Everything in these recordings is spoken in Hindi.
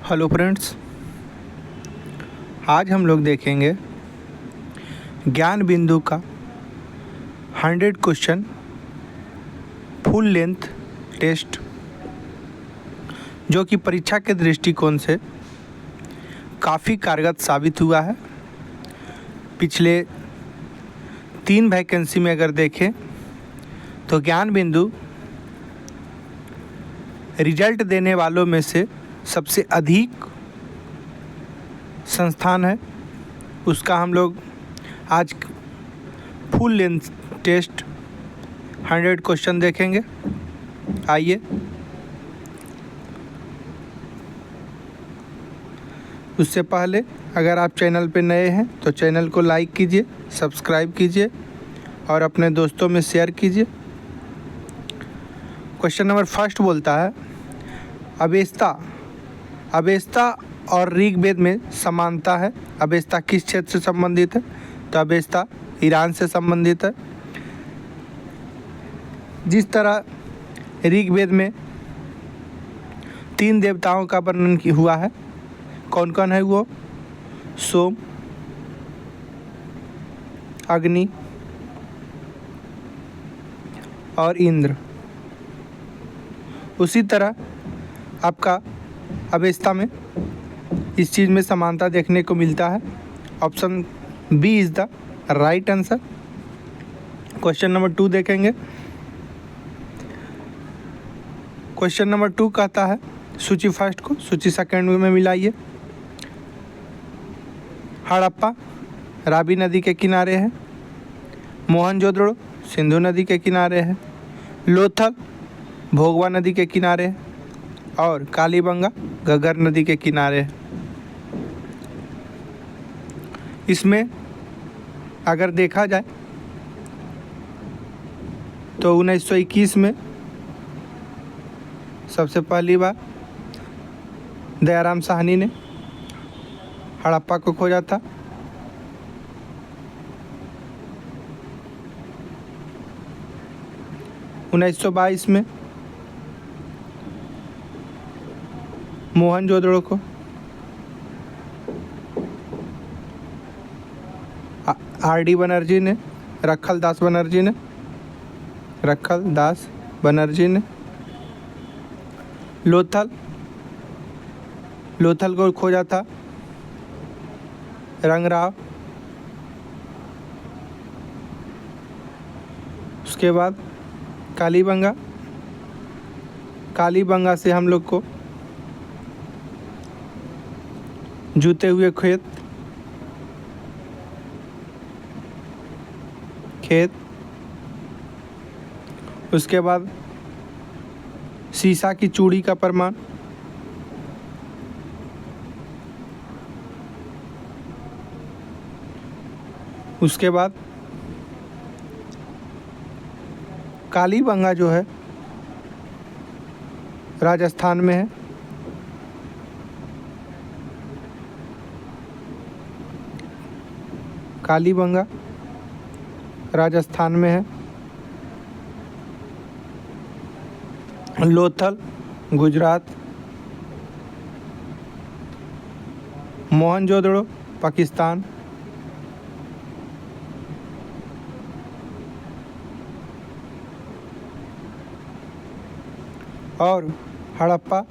हेलो फ्रेंड्स, आज हम लोग देखेंगे ज्ञान बिंदु का 100 क्वेश्चन फुल लेंथ टेस्ट, जो कि परीक्षा के दृष्टिकोण से काफ़ी कारगर साबित हुआ है। पिछले 3 वैकेंसी में अगर देखें तो ज्ञान बिंदु रिजल्ट देने वालों में से सबसे अधिक संस्थान है। उसका हम लोग आज फुल लेंथ टेस्ट 100 क्वेश्चन देखेंगे। आइए, उससे पहले अगर आप चैनल पे नए हैं तो चैनल को लाइक कीजिए, सब्सक्राइब कीजिए और अपने दोस्तों में शेयर कीजिए। क्वेश्चन नंबर फर्स्ट बोलता है, अवेस्ता और ऋग्वेद में समानता है। अवेस्ता किस क्षेत्र से संबंधित है? तो अवेस्ता ईरान से संबंधित है। जिस तरह ऋग्वेद में 3 देवताओं का वर्णन हुआ है, कौन कौन है वो? सोम, अग्नि और इंद्र। उसी तरह आपका अवेस्ता में इस चीज़ में समानता देखने को मिलता है। Option B is the right answer. Question number 2 देखेंगे। क्वेश्चन नंबर 2 कहता है, सूची फर्स्ट को सूची सेकंड में मिलाइए। हड़प्पा रावी नदी के किनारे है। मोहनजोदड़ो सिंधु नदी के किनारे है। लोथल भोगवा नदी के किनारे है और कालीबंगा घग्गर नदी के किनारे है। इसमें अगर देखा जाए तो 1921 में सबसे पहली बार दयाराम साहनी ने हड़प्पा को खोजा था। उन्नीस सौ 22 में मोहनजोदड़ो को आर.डी. बनर्जी ने, रखल दास बनर्जी ने लोथल को खोजा था रंगराव। उसके बाद कालीबंगा से हम लोग को जूते हुए खेत, उसके बाद सीसा की चूड़ी का प्रमाण, उसके बाद कालीबंगा जो है राजस्थान में है। कालीबंगा राजस्थान में है। लोथल गुजरात। मोहनजोदड़ो पाकिस्तान। और हड़प्पा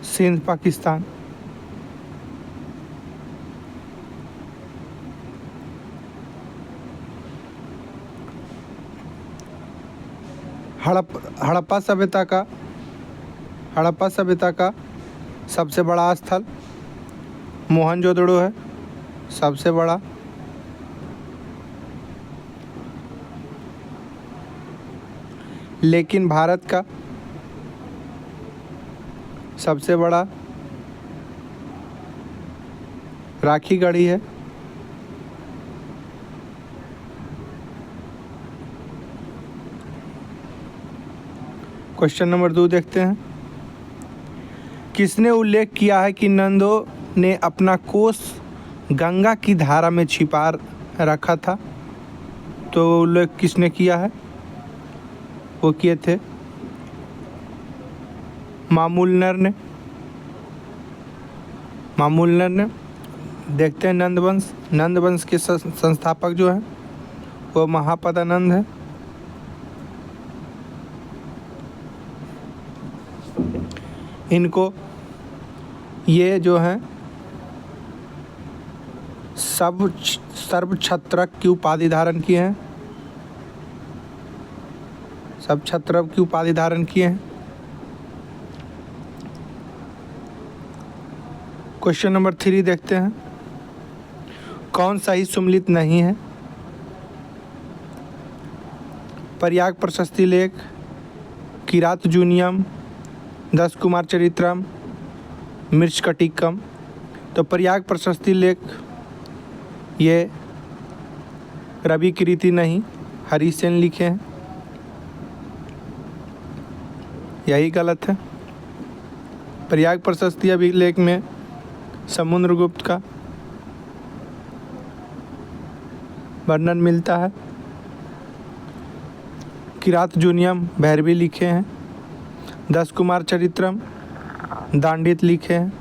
सिंध पाकिस्तान। हड़प्पा सभ्यता का सबसे बड़ा स्थल मोहनजोदड़ो है, सबसे बड़ा। लेकिन भारत का सबसे बड़ा राखीगढ़ी है। क्वेश्चन नंबर 2 देखते हैं। किसने उल्लेख किया है कि नंदो ने अपना कोष गंगा की धारा में छिपा रखा था? तो उल्लेख किसने किया है? वो किए थे मामूलनर ने। देखते हैं नंद वंश के संस्थापक जो है वो महापदानंद है। इनको ये जो है सर्वक्षत्रक की उपाधि धारण किए हैं। सर्वक्षत्रक की उपाधि धारण किए हैं। क्वेश्चन नंबर 3 देखते हैं। कौन सा ही सुमलित नहीं है? प्रयाग प्रशस्ति लेख, किरात जूनियम, 10 कुमार चरित्रम, मृच्छकटिकम। तो प्रयाग प्रशस्ति लेख ये रवि कीर्ति नहीं, हरीश सेन लिखे हैं, यही गलत है। प्रयाग प्रशस्ति अभिलेख में समुद्रगुप्त का वर्णन मिलता है। किरात जूनियम भैरवी लिखे हैं। 10 कुमार चरित्रम दांडित लिखे हैं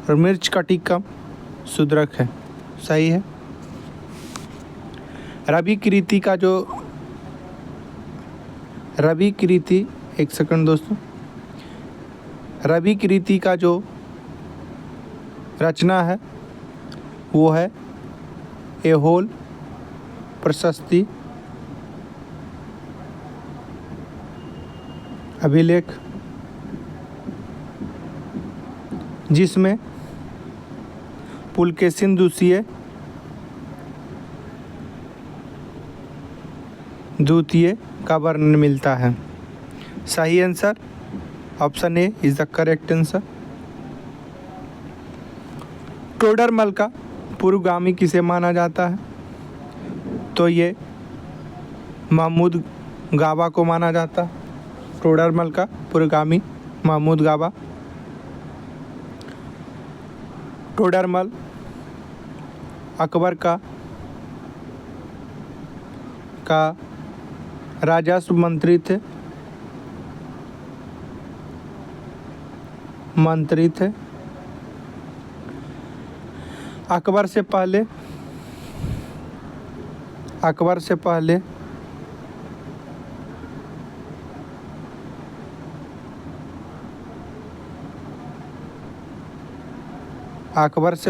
और मृच्छकटिकम शूद्रक है। सही है। रवि कीर्ति एक सेकंड दोस्तों। रवि कीर्ति का जो रचना है वो है ऐहोल प्रशस्ति अभिलेख, जिसमें पुलकेशिन द्वितीय का वर्णन मिलता है। सही answer option A is the correct answer. Todarmal का पूर्वगामी किसे माना जाता है? तो ये महमूद गाबा को माना जाता है। टोडरमल का पूर्वगामी महमूद गाबा। टोडरमल अकबर का राजस्व मंत्री थे। अकबर से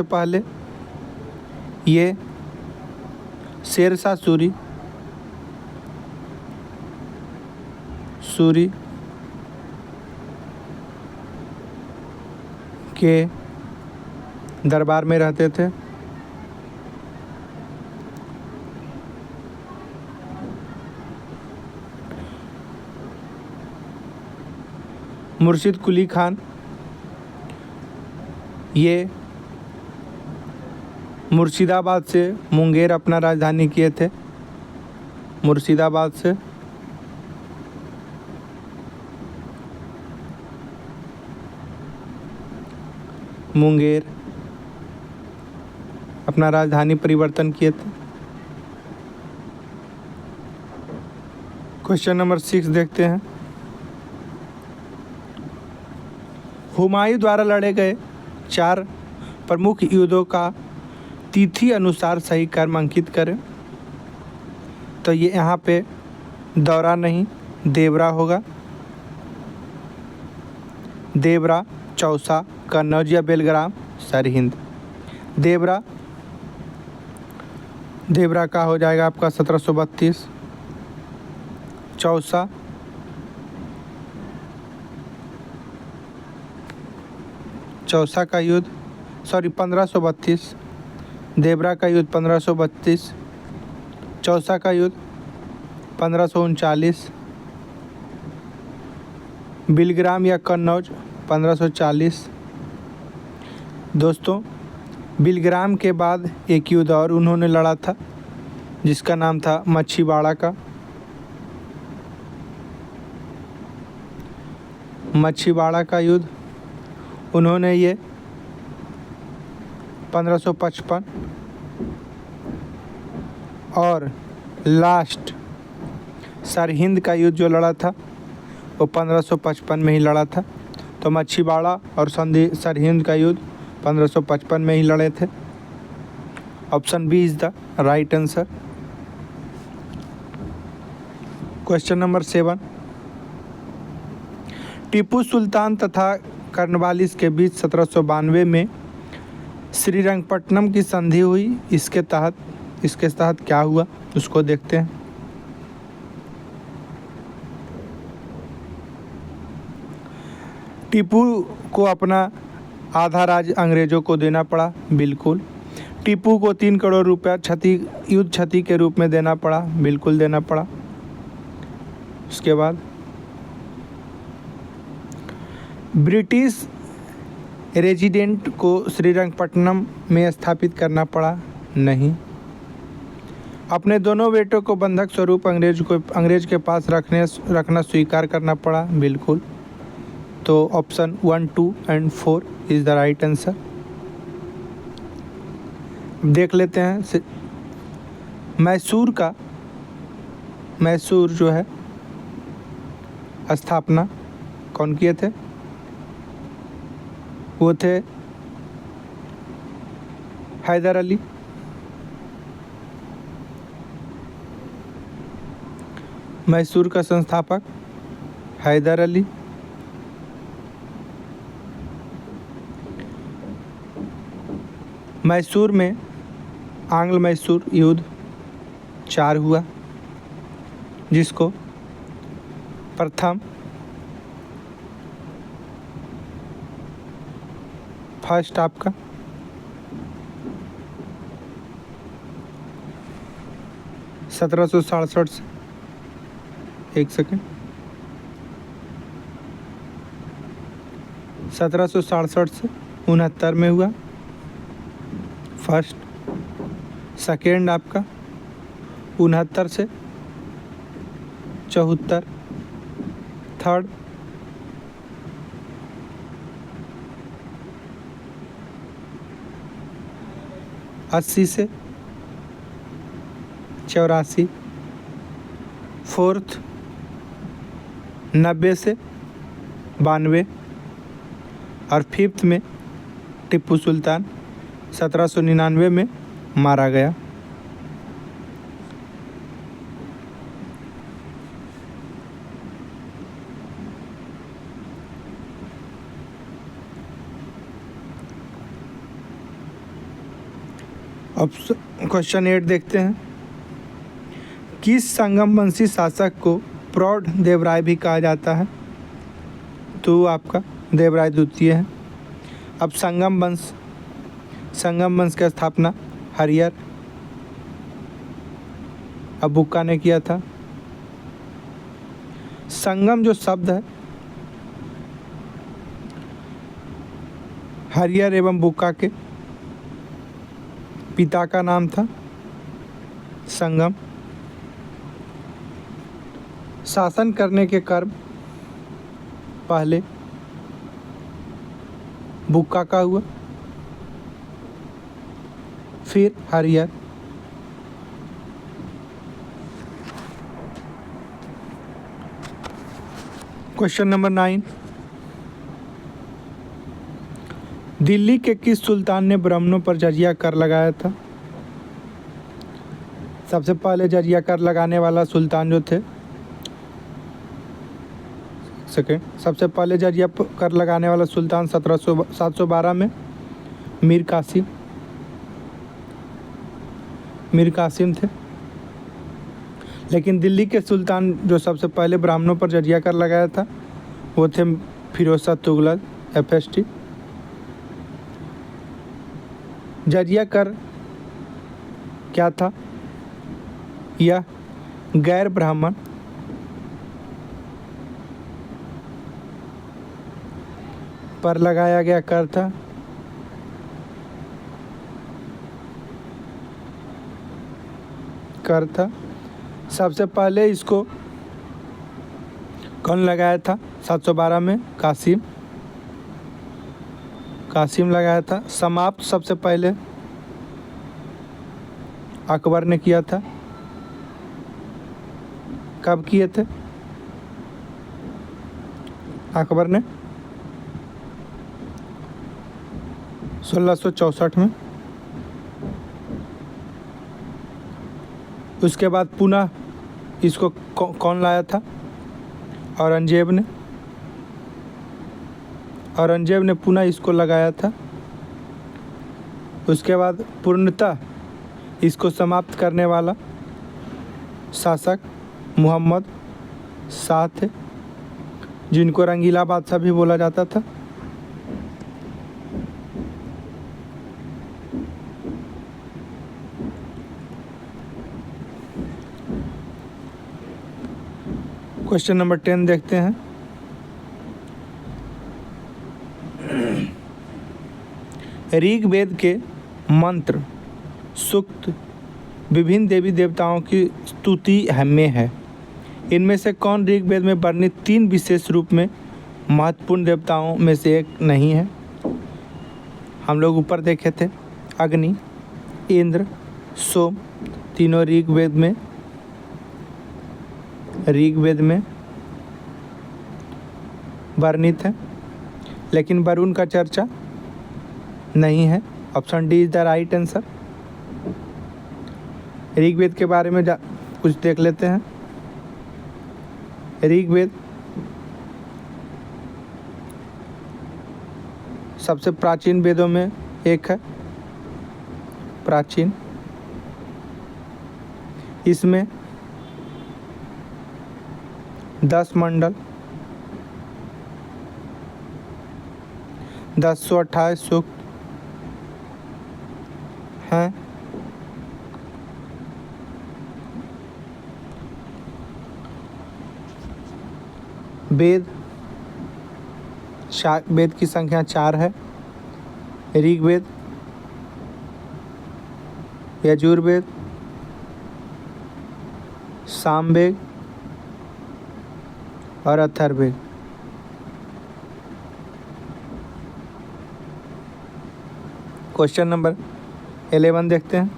पहले ये शेरशाह सूरी के दरबार में रहते थे। मुर्शिद कुली खान ये मुर्शिदाबाद से मुंगेर अपना राजधानी किए थे। मुर्शिदाबाद से मुंगेर अपना राजधानी परिवर्तन किए थे। क्वेश्चन नंबर 6 देखते हैं। हुमायूं द्वारा लड़े गए 4 प्रमुख युद्धों का तिथि अनुसार सही क्रम अंकित करें। तो ये यहाँ पे दौरा नहीं, देवरा होगा। देवरा, चौसा, कन्नौज या बेलग्राम, सरहिंद। देवरा का हो जाएगा आपका 1732। चौसा का युद्ध 1532। देवरा का युद्ध 1532। चौसा का युद्ध 1539। बिलग्राम या कन्नौज 1540। दोस्तों बिलग्राम के बाद एक युद्ध और उन्होंने लड़ा था जिसका नाम था मच्छीवाड़ा का। मच्छीवाड़ा का युद्ध उन्होंने ये 1555 और लास्ट सरहिंद का युद्ध जो लड़ा था वो 1555 में ही लड़ा था। तो मच्छीबाड़ा और सरहिंद का युद्ध 1555 में ही लड़े थे। Option B is the right answer. Question number 7, Tipu Sultan तथा कर्नवालिस के बीच 1792 में श्रीरंगपट्टनम की संधि हुई। इसके तहत क्या हुआ उसको देखते हैं। टीपू को अपना आधा राज्य अंग्रेजों को देना पड़ा, बिल्कुल। टीपू को 3 करोड़ रुपया युद्ध क्षति के रूप में देना पड़ा, बिल्कुल देना पड़ा। उसके बाद ब्रिटिश रेजिडेंट को श्रीरंगपट्टनम में स्थापित करना पड़ा, नहीं। अपने दोनों बेटों को बंधक स्वरूप अंग्रेज के पास रखना स्वीकार करना पड़ा, बिल्कुल। तो option 1, 2 and 4 is the right answer. देख लेते हैं मैसूर जो है स्थापना कौन किए थे? वो थे हैदर अली। मैसूर का संस्थापक हैदर अली। मैसूर में आंग्ल मैसूर युद्ध 4 हुआ, जिसको फर्स्ट आपका 1767 से 1767 से 69 में हुआ फर्स्ट। सेकेंड आपका 69 से 74। थर्ड 80 से 84। फोर्थ 90 से 92। और फिफ्थ में टीपू सुल्तान 1799 में मारा गया। अब क्वेश्चन 8 देखते हैं। किस संगमवंशी शासक को प्रौढ़ देवराय भी कहा जाता है? तो आपका देवराय द्वितीय है। अब संगम वंश की स्थापना हरियर अब बुक्का ने किया था। संगम जो शब्द है हरियर एवं बुक्का के पिता का नाम था संगम। शासन करने के कर्म पहले बुक्का का हुआ, फिर हरियर। क्वेश्चन नंबर 9, दिल्ली के किस सुल्तान ने ब्राह्मणों पर जजिया कर लगाया था? सबसे पहले जजिया कर लगाने वाला सुल्तान जो थे सबसे पहले जजिया कर लगाने वाला सुल्तान 712 में मीर कासिम थे। लेकिन दिल्ली के सुल्तान जो सबसे पहले ब्राह्मणों पर जजिया कर लगाया था वो थे फिरोज शाह तुगलक FST। जजिया कर क्या था? यह गैर ब्राह्मण पर लगाया गया कर था। सबसे पहले इसको कौन लगाया था? 712 में कासिम लगाया था। समाप्त सबसे पहले अकबर ने किया था। कब किए थे अकबर ने? 1664 में। उसके बाद पुनः इसको कौन लाया था? औरंगजेब ने। औरंगजेब ने पुनः इसको लगाया था। उसके बाद पूर्णतः इसको समाप्त करने वाला शासक मोहम्मद शाह थे, जिनको रंगीला बादशाह भी बोला जाता था। क्वेश्चन नंबर 10 देखते हैं। ऋग्वेद के मंत्र, सूक्त विभिन्न देवी देवताओं की स्तुति में है। इनमें से कौन ऋग्वेद में वर्णित 3 विशेष रूप में महत्वपूर्ण देवताओं में से एक नहीं है? हम लोग ऊपर देखे थे, अग्नि, इंद्र, सोम, तीनों ऋग्वेद में वर्णित है, लेकिन वरुण का चर्चा नहीं है। Option D is the right answer. ऋग्वेद के बारे में कुछ देख लेते हैं। ऋग्वेद सबसे प्राचीन वेदों में एक है, प्राचीन। इसमें 10 मंडल, 1028 सूक्त हैं। वेद की संख्या 4 है। ऋग्वेद, यजुर्वेद, सामवेद और अथर्ववेद। क्वेश्चन नंबर 11 देखते हैं।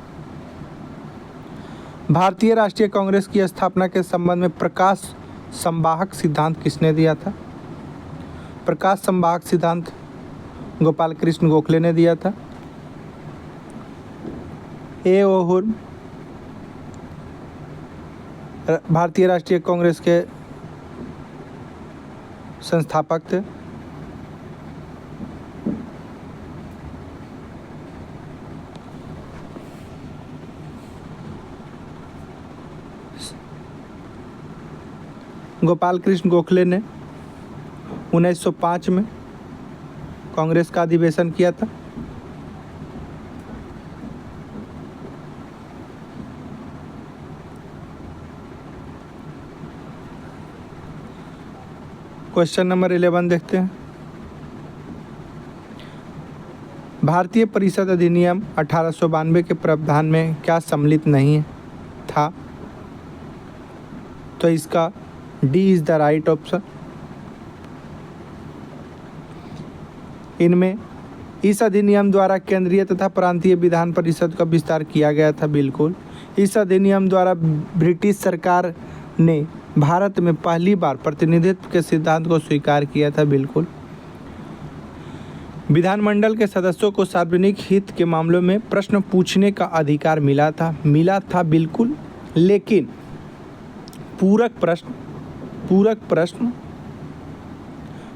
भारतीय राष्ट्रीय कांग्रेस की स्थापना के संबंध में प्रकाश संवाहक सिद्धांत किसने दिया था? प्रकाश संवाहक सिद्धांत गोपाल कृष्ण गोखले ने दिया था। ए ओ हुर्म भारतीय राष्ट्रीय कांग्रेस के संस्थापक थे। गोपाल कृष्ण गोखले ने 1905 में कांग्रेस का अधिवेशन किया था। क्वेश्चन नंबर 11 देखते हैं। भारतीय परिषद अधिनियम 1892 के प्रावधान में क्या सम्मिलित नहीं था? तो इसका D is the right option. इनमें इस अधिनियम द्वारा केंद्रीय तथा प्रांतीय विधान परिषद का विस्तार किया गया था। बिल्कुल। इस अधिनियम द्वारा ब्रिटिश सरकार ने भारत में पहली बार प्रतिनिधित्व के सिद्धांत को स्वीकार किया था। बिल्कुल। विधानमंडल के सदस्यों को सार्वजनिक हित के मामलों में प्रश्न पूछने का अधिकार मिला था। बिल्कुल। लेकिन पूरक प्रश्न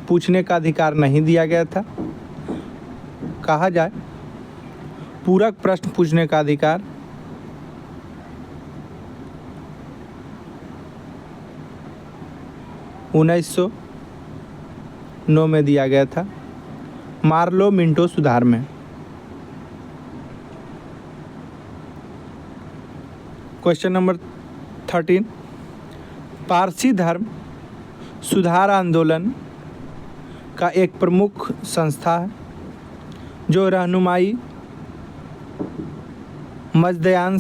पूछने का अधिकार नहीं दिया गया था। कहा जाए पूरक प्रश्न पूछने का अधिकार 1909 में दिया गया था, मार्लो मिंटो सुधार में। Question number 13। पारसी धर्म सुधार आंदोलन का एक प्रमुख संस्था है जो रहनुमाई मजदयान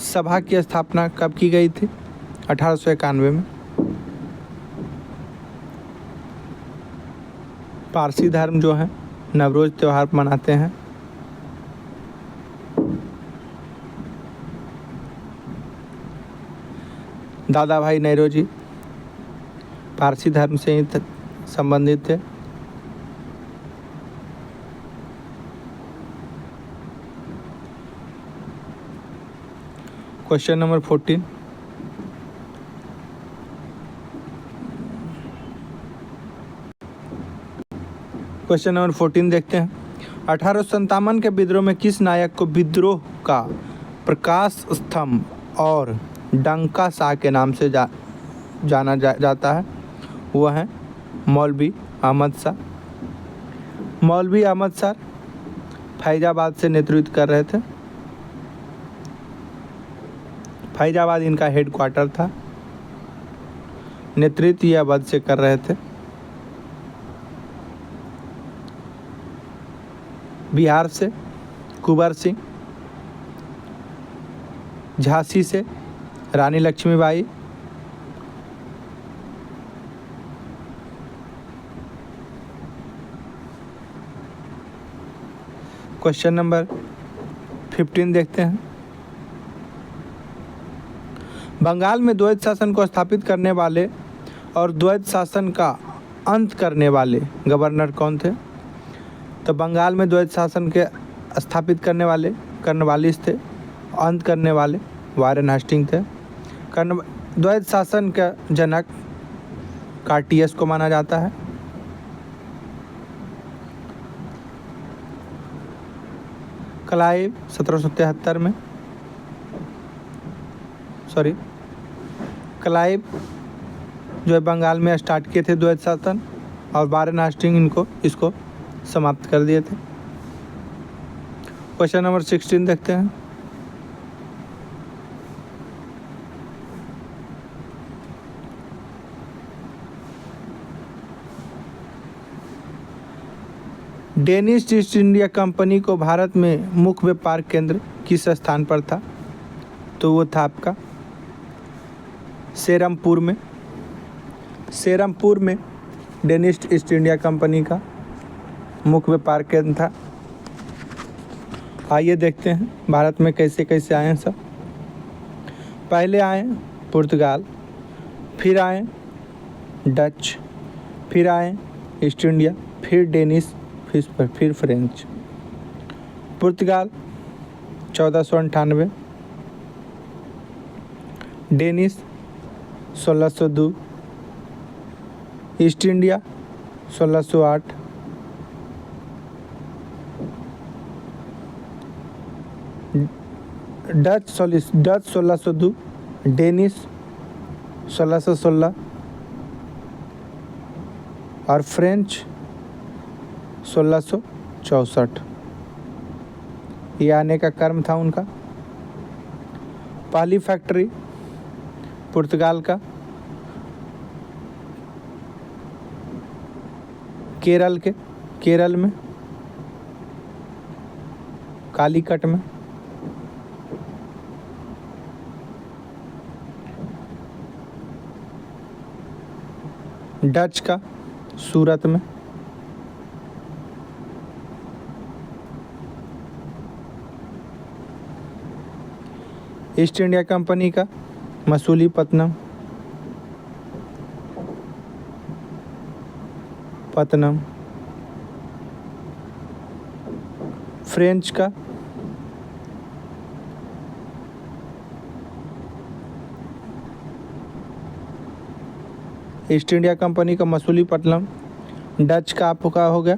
सभा की स्थापना कब की गई थी? 1891 में। पारसी धर्म जो है नवरोज त्यौहार मनाते हैं। दादा भाई नौरोजी पारसी धर्म से ही संबंधित थे। Question number 14। क्वेश्चन नंबर 14 देखते हैं। 1857 के विद्रोह में किस नायक को विद्रोह का प्रकाश स्तंभ और डंका शाह के नाम से जाना जाता है? वह है मौलवी अहमद शाह। मौलवी अहमद शाह फैजाबाद से नेतृत्व कर रहे थे। फैजाबाद इनका हेड क्वार्टर था। नेतृत्व यह अवध से कर रहे थे। बिहार से कुंवर सिंह, झांसी से रानी लक्ष्मीबाई, क्वेश्चन नंबर 15 देखते हैं। बंगाल में द्वैत शासन को स्थापित करने वाले और द्वैत शासन का अंत करने वाले गवर्नर कौन थे? तो बंगाल में द्वैत शासन के स्थापित करने वाले कर्नवालिस थे। अंत करने वाले वारेन हेस्टिंग थे। द्वैत शासन का जनक कार्टियस को माना जाता है। क्लाइव 1773 में क्लाइव जो है बंगाल में स्टार्ट किए थे द्वैत शासन, और वारेन हेस्टिंग इसको समाप्त कर दिए थे। क्वेश्चन नंबर 16 देखते हैं। डेनिश ईस्ट इंडिया कंपनी को भारत में मुख्य व्यापार केंद्र किस स्थान पर था? तो वो था आपका सेरमपुर में। सेरमपुर में डेनिश ईस्ट इंडिया कंपनी का मुख्य व्यापार केंद्र था। आइए देखते हैं भारत में कैसे कैसे आए हैं सब। पहले आए पुर्तगाल, फिर आए डच, फिर आए ईस्ट इंडिया, फिर डेनिश, फिर फ्रेंच। पुर्तगाल 1498, Danish 1602, east India 1608, Dutch 1602, Danish 1616 और फ्रेंच 1664। ये आने का क्रम था उनका। पहली फैक्ट्री पुर्तगाल का केरल में कालीकट में। डच का सूरत में। ईस्ट इंडिया कंपनी का मसूलीपट्टनम। फ्रेंच का ईस्ट इंडिया कंपनी का मसूलीपट्टनम। डच का आपका हो गया,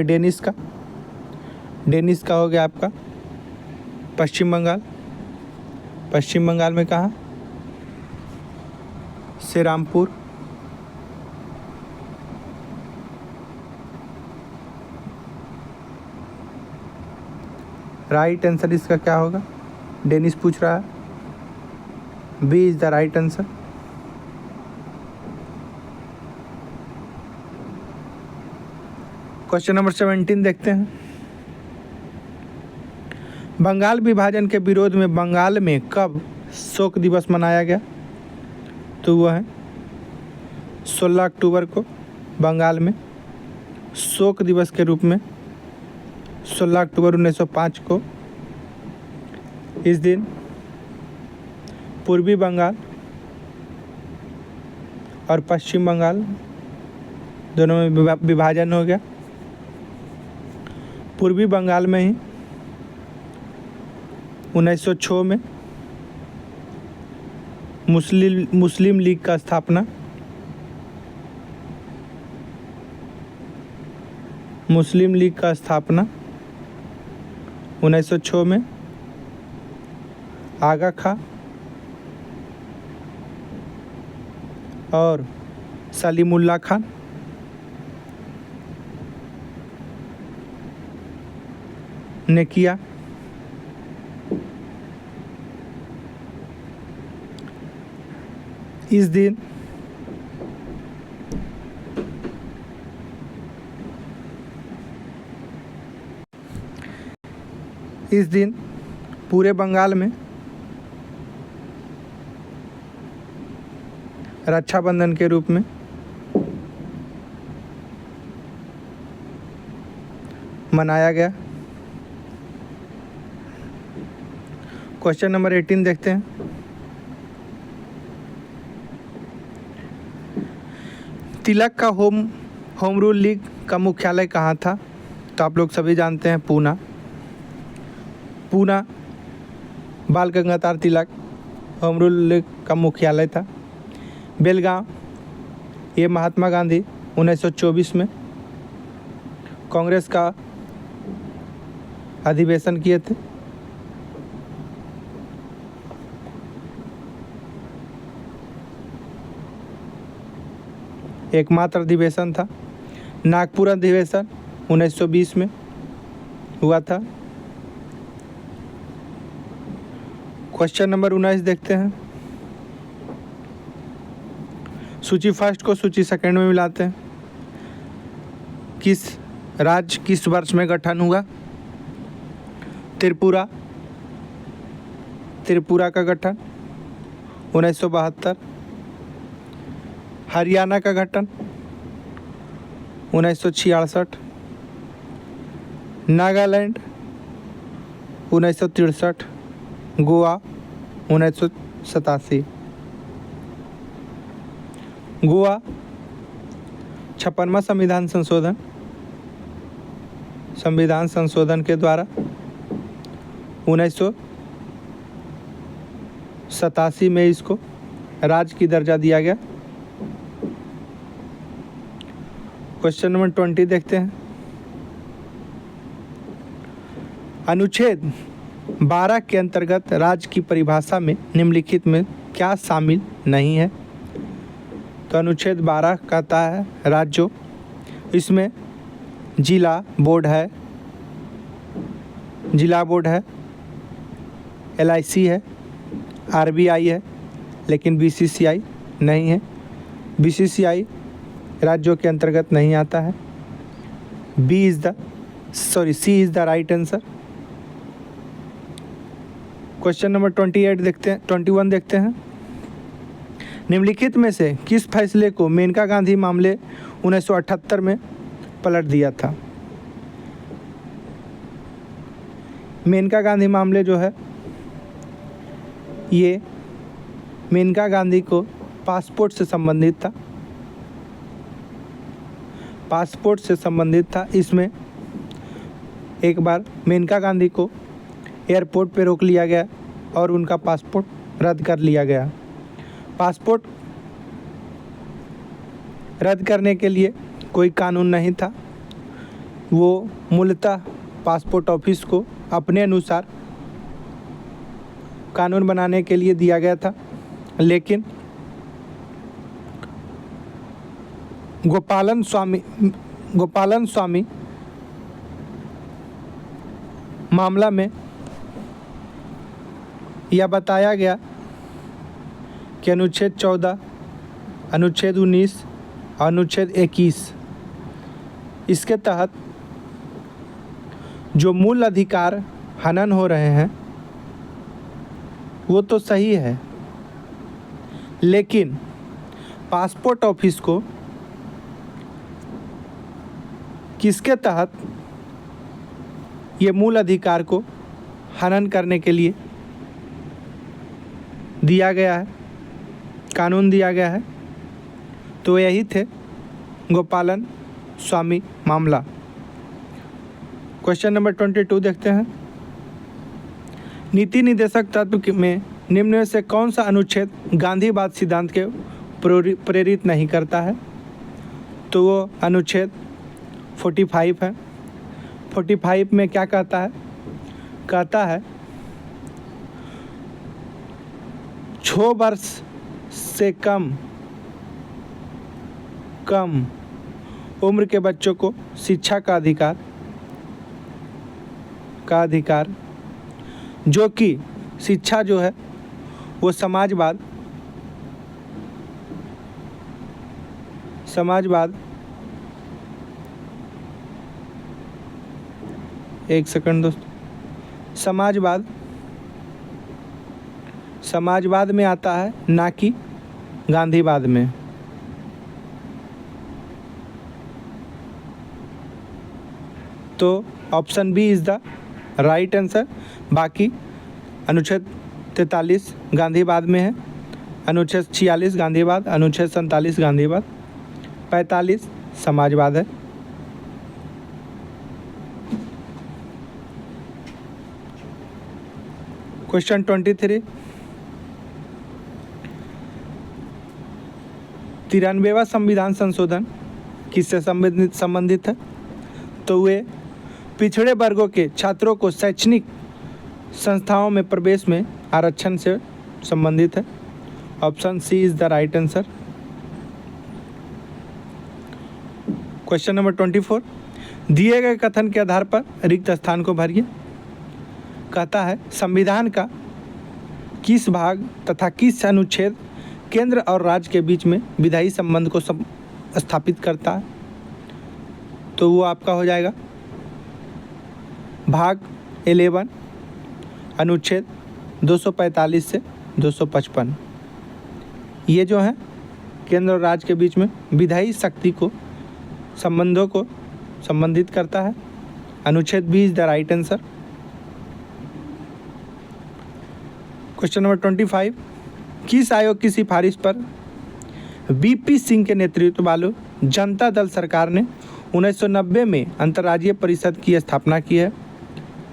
डेनिश का हो गया आपका पश्चिम बंगाल। पश्चिम बंगाल में कहाँ? श्रीरामपुर। राइट आंसर इसका क्या होगा? डेनिश पूछ रहा है। B is the right answer. Question number 17 देखते हैं। बंगाल विभाजन के विरोध में बंगाल में कब शोक दिवस मनाया गया? तो वह है 16 अक्टूबर को। बंगाल में शोक दिवस के रूप में 16 अक्टूबर 1905 को इस दिन पूर्वी बंगाल और पश्चिम बंगाल दोनों में विभाजन हो गया। पूर्वी बंगाल में ही 1906 में मुस्लिम लीग का स्थापना। मुस्लिम लीग का स्थापना 1906 में। आगा खां और सलीमुल्लाह खान ने किया। इस दिन पूरे बंगाल में रक्षाबंधन के रूप में मनाया गया। क्वेश्चन नंबर 18 देखते हैं। तिलक का होम रूल लीग का मुख्यालय कहाँ था? तो आप लोग सभी जानते हैं, पूना बाल Gangadhar Tilak home rule league का मुख्यालय था। बेलगांव, ये महात्मा गांधी 1924 में कांग्रेस का अधिवेशन किए थे। एकमात्र अधिवेशन था। नागपुर अधिवेशन 1920 में हुआ था। क्वेश्चन नंबर 19 देखते हैं। सूची फर्स्ट को सूची सेकंड में मिलाते हैं। किस राज्य किस वर्ष में गठन हुआ? त्रिपुरा का गठन 1972। हरियाणा का गठन 1966। नागालैंड 1963। गोवा 1987। गोवा 56वां संविधान संशोधन के द्वारा 1987 में इसको राज्य की दर्जा दिया गया। क्वेश्चन नंबर 20 देखते हैं। अनुच्छेद 12 के अंतर्गत राज्य की परिभाषा में निम्नलिखित में क्या शामिल नहीं है? तो अनुच्छेद 12 कहता है राज्यों, इसमें जिला बोर्ड है, LIC है, RBI है, लेकिन BCCI नहीं है। BCCI राज्यों के अंतर्गत नहीं आता है। C is the right answer. Question number 21 देखते हैं। निम्नलिखित में से किस फैसले को मेनका गांधी मामले 1978 में पलट दिया था? मेनका गांधी मामले जो है, ये मेनका गांधी को पासपोर्ट से संबंधित था। इसमें एक बार मेनका गांधी को एयरपोर्ट पे रोक लिया गया और उनका पासपोर्ट रद्द कर लिया गया। पासपोर्ट रद्द करने के लिए कोई कानून नहीं था। वो मूलतः पासपोर्ट ऑफिस को अपने अनुसार कानून बनाने के लिए दिया गया था, लेकिन गोपालन स्वामी मामला में यह बताया गया कि अनुच्छेद 14, अनुच्छेद 19 और अनुच्छेद 21 इसके तहत जो मूल अधिकार हनन हो रहे हैं वो तो सही है, लेकिन पासपोर्ट ऑफिस को किसके तहत ये मूल अधिकार को हनन करने के लिए दिया गया है, कानून दिया गया है? तो यही थे गोपालन स्वामी मामला। क्वेश्चन नंबर 22 देखते हैं। नीति निर्देशक तत्व में निम्न में से कौन सा अनुच्छेद गांधीवाद सिद्धांत के प्रेरित नहीं करता है? तो वो अनुच्छेद 45 है। 45 में क्या कहता है? कहता है 6 वर्ष से कम उम्र के बच्चों को शिक्षा का अधिकार जो कि शिक्षा जो है वो समाजवाद एक सेकंड दोस्तों, समाजवाद में आता है, ना कि गांधीवाद में। तो option B is the right answer. बाकी अनुच्छेद 43 गांधीवाद में है, अनुच्छेद 46 गांधीवाद, अनुच्छेद 47 गांधीवाद, 45 समाजवाद है। क्वेश्चन 23, 93वां संविधान संशोधन किससे संबंधित है? तो वे पिछड़े वर्गों के छात्रों को शैक्षणिक संस्थाओं में प्रवेश में आरक्षण से संबंधित है। Option C is the right answer. Question number 24, दिए गए कथन के आधार पर रिक्त स्थान को भरिए। कहता है संविधान का किस भाग तथा किस अनुच्छेद केंद्र और राज्य के बीच में विधायी संबंध को स्थापित करता है? तो वो आपका हो जाएगा भाग 11, अनुच्छेद 245 से 255। ये जो है केंद्र और राज्य के बीच में विधायी शक्ति को संबंधों को संबंधित करता है। अनुच्छेद B is the right answer. Question number 25, किस आयोग की सिफारिश पर बीपी सिंह के नेतृत्व वाली जनता दल सरकार ने 1990 में अंतर्राज्यीय परिषद की स्थापना की है?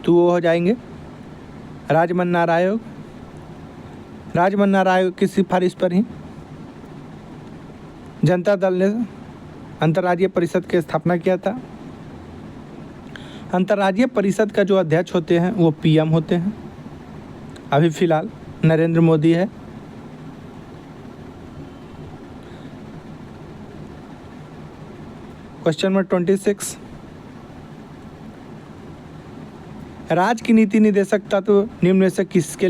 तो वो हो जाएंगे राजमन्नार आयोग। राजमन्नार आयोग की सिफारिश पर ही जनता दल ने अंतर्राज्यीय परिषद की स्थापना किया था। अंतर्राज्यीय परिषद का जो अध्यक्ष होते हैं वो पीएम होते हैं। अभी फिलहाल नरेंद्र मोदी है। क्वेश्चन नंबर 26, राज्य की नीति निर्देशक तत्व निम्न में से किसके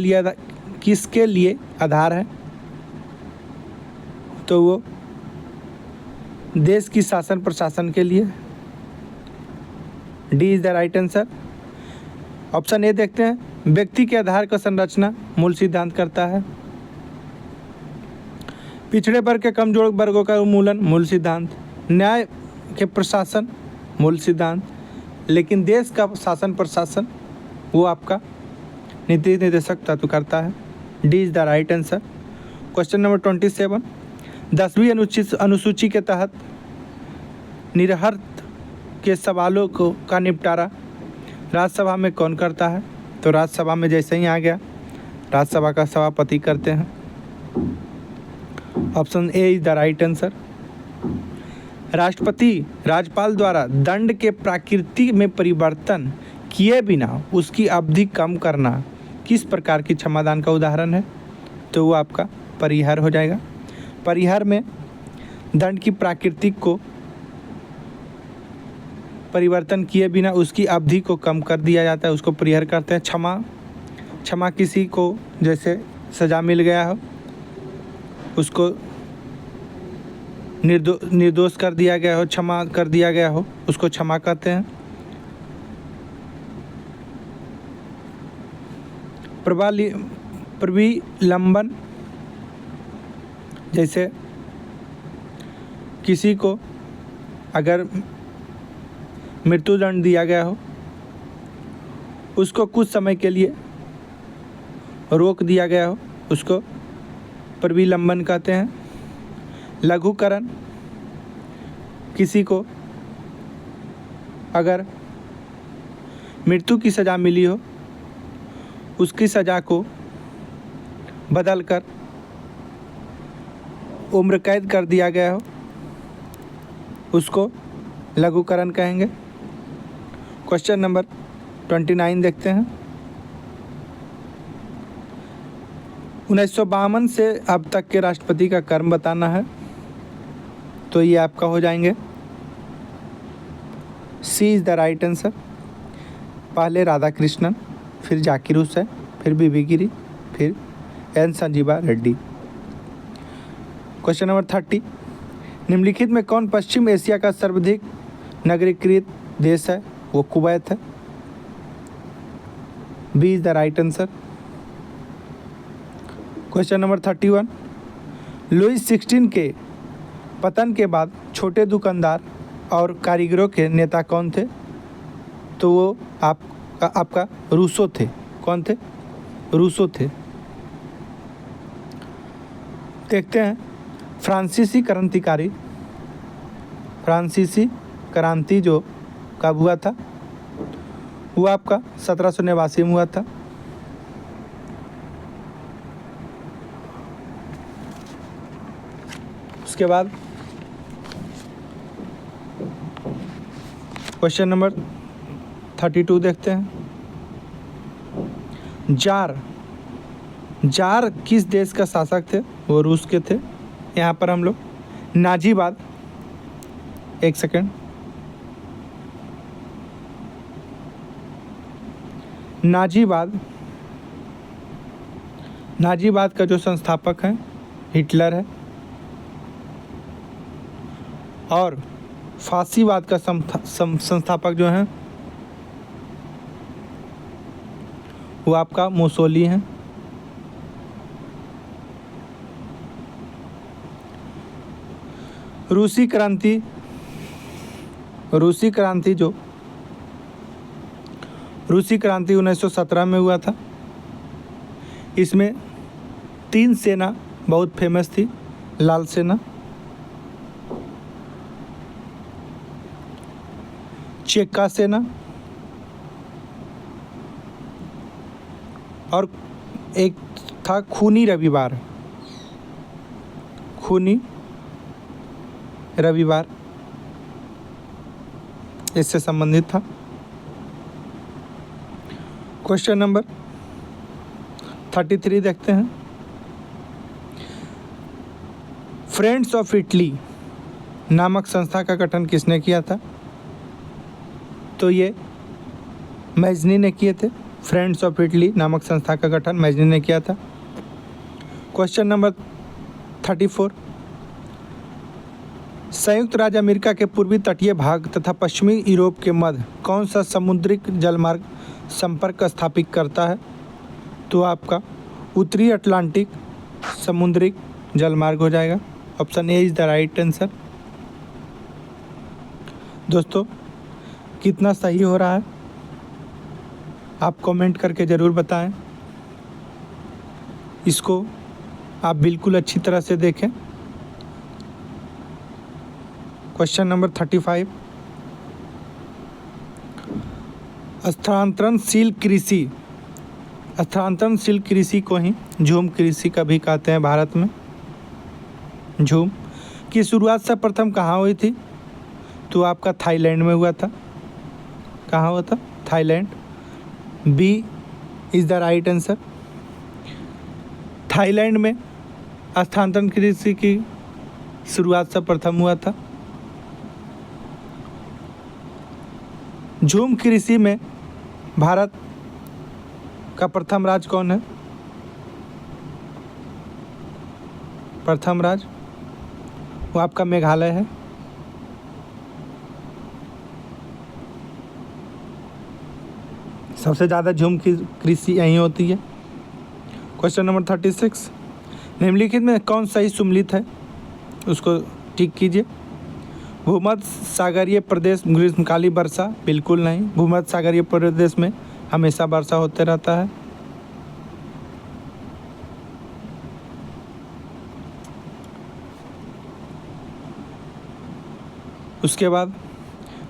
लिए आधार है? तो वो देश की शासन प्रशासन के लिए। D is the right answer. Option A देखते हैं, व्यक्ति के आधार का संरचना मूल सिद्धांत करता है। पिछड़े वर्ग के कमजोर वर्गों का उन्मूलन मूल सिद्धांत। न्याय के प्रशासन मूल सिद्धांत। लेकिन देश का शासन प्रशासन वो आपका नीति निर्देशक तत्व करता है। D is the right answer. Question number 27, 10वीं अनुसूची के तहत निरहर्थ के सवालों का निपटारा राज्यसभा में कौन करता है? तो राज्यसभा में जैसे ही आ गया, राज्यसभा का सभापति करते हैं। Option A is the right answer. राष्ट्रपति राज्यपाल द्वारा दंड के प्रकृति में परिवर्तन किए बिना उसकी अवधि कम करना किस प्रकार की क्षमादान का उदाहरण है? तो वो आपका परिहार हो जाएगा। परिहार में दंड की प्रकृति को परिवर्तन किए बिना उसकी अवधि को कम कर दिया जाता है, उसको परिहार करते हैं। क्षमा किसी को जैसे सज़ा मिल गया हो, उसको निर्दोष कर दिया गया हो, क्षमा कर दिया गया हो, उसको क्षमा कहते हैं। प्रविलंबन, जैसे किसी को अगर मृत्युदंड दिया गया हो, उसको कुछ समय के लिए रोक दिया गया हो, उसको प्रविलंबन कहते हैं। लघुकरण, किसी को अगर मृत्यु की सज़ा मिली हो, उसकी सज़ा को बदलकर उम्र कैद कर दिया गया हो उसको लघुकरण कहेंगे। क्वेश्चन नंबर 29 देखते हैं। 1952 से अब तक के राष्ट्रपति का कर्म बताना है, तो ये आपका हो जाएंगे C is the right answer. पहले राधाकृष्णन, फिर जाकिर हुसैन, फिर बीबी गिरी, फिर एन संजीवा रेड्डी। Question number 30। निम्नलिखित में कौन पश्चिम एशिया का सर्वाधिक नगरीकृत देश है? वो कुवैत है। B is the right answer. Question number 31। Louis 16 के पतन के बाद छोटे दुकानदार और कारीगरों के नेता कौन थे? तो वो आपका रूसो थे। कौन थे? रूसो थे। देखते हैं फ्रांसीसी क्रांति जो कब हुआ था? वो आपका 1789 में हुआ था। उसके बाद क्वेश्चन नंबर 32 देखते हैं। जार किस देश का शासक थे? वो रूस के थे। यहाँ पर हम लोग नाजीबाद, एक सेकेंड, नाजीबाद का जो संस्थापक है हिटलर है, और फासीवाद का संस्थापक जो हैं वो आपका मुसोली हैं। रूसी क्रांति 1917 में हुआ था। इसमें 3 सेना बहुत फेमस थी। लाल सेना, चेक्का सेना और एक था खूनी रविवार, इससे संबंधित था। क्वेश्चन नंबर 33 देखते हैं। फ्रेंड्स ऑफ इटली नामक संस्था का गठन किसने किया था? तो ये मैजनी ने किए थे। फ्रेंड्स ऑफ इटली नामक संस्था का गठन मैजनी ने किया था। Question number 34। संयुक्त राज्य अमेरिका के पूर्वी तटीय भाग तथा पश्चिमी यूरोप के मध्य कौन सा समुद्रिक जलमार्ग संपर्क स्थापित करता है? तो आपका उत्तरी अटलांटिक समुद्रिक जलमार्ग हो जाएगा। Option A is the right answer. दोस्तों, कितना सही हो रहा है आप कमेंट करके ज़रूर बताएं। इसको आप बिल्कुल अच्छी तरह से देखें। Question number 35। स्थानांतरणशील कृषि को ही झूम कृषि का भी कहते हैं भारत में। झूम की शुरुआत सर्वप्रथम कहाँ हुई थी? तो आपका थाईलैंड में हुआ था। कहाँ हुआ था? Thailand. B is the right answer. Thailand में स्थानांतरण कृषि की शुरुआत सर्वप्रथम हुआ था। झूम कृषि में भारत का प्रथम राज्य कौन है? प्रथम राज्य वो आपका मेघालय है। सबसे ज़्यादा झूम की कृषि यहीं होती है। Question number 36। निम्नलिखित में कौन सही सुमेलित है? उसको टिक कीजिए। भूमध्य सागरीय प्रदेश ग्रीष्मकालीन वर्षा बिल्कुल नहीं। भूमध्य सागरीय प्रदेश में हमेशा वर्षा होते रहता है। उसके बाद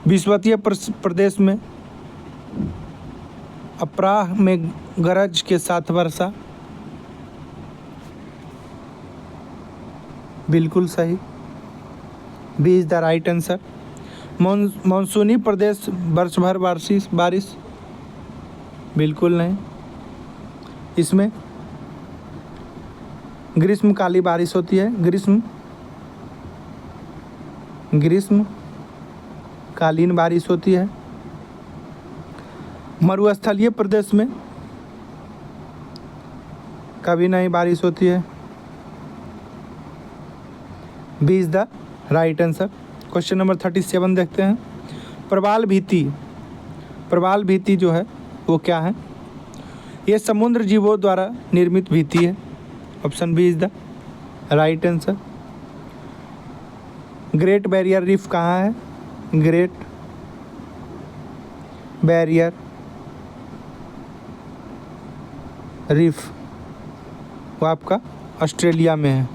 विषुवतीय प्रदेश में अपराह में गरज के साथ वर्षा, बिल्कुल सही, B is the right answer. मानसूनी प्रदेश वर्ष भर बारिश, बिल्कुल नहीं। इसमें ग्रीष्मकालीन बारिश होती है, ग्रीष्मकालीन बारिश होती है। मरुस्थलीय प्रदेश में कभी नहीं बारिश होती है, B is the right answer. Question number 37 देखते हैं। प्रवाल भीति जो है वो क्या है? ये समुद्र जीवों द्वारा निर्मित भीति है, option B is the right answer. Great Barrier Reef कहाँ है? ग्रेट बैरियर रीफ वो आपका ऑस्ट्रेलिया में है।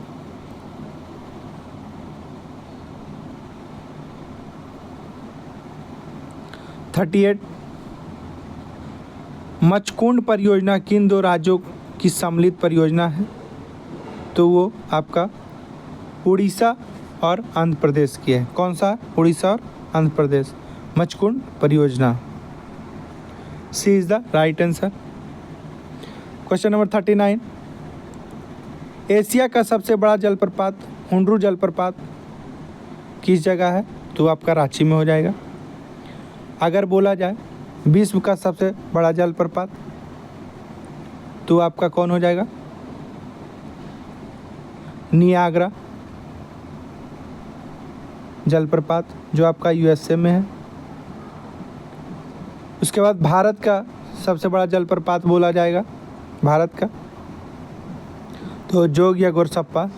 मचकुंड परियोजना किन दो राज्यों की सम्मिलित परियोजना है? तो वो आपका उड़ीसा और आंध्र प्रदेश की है। कौन सा? उड़ीसा और आंध्र प्रदेश, मचकुंड परियोजना, C is the right answer. Question number 39। Asia का सबसे बड़ा जलप्रपात हुंड्रू जलप्रपात किस जगह है? तो आपका रांची में हो जाएगा। अगर बोला जाए विश्व का सबसे बड़ा जलप्रपात तो आपका कौन हो जाएगा? नियाग्रा जलप्रपात जो आपका यूएसए में है। उसके बाद भारत का सबसे बड़ा जलप्रपात बोला जाएगा, भारत का तो जोग या गोरसप्पा।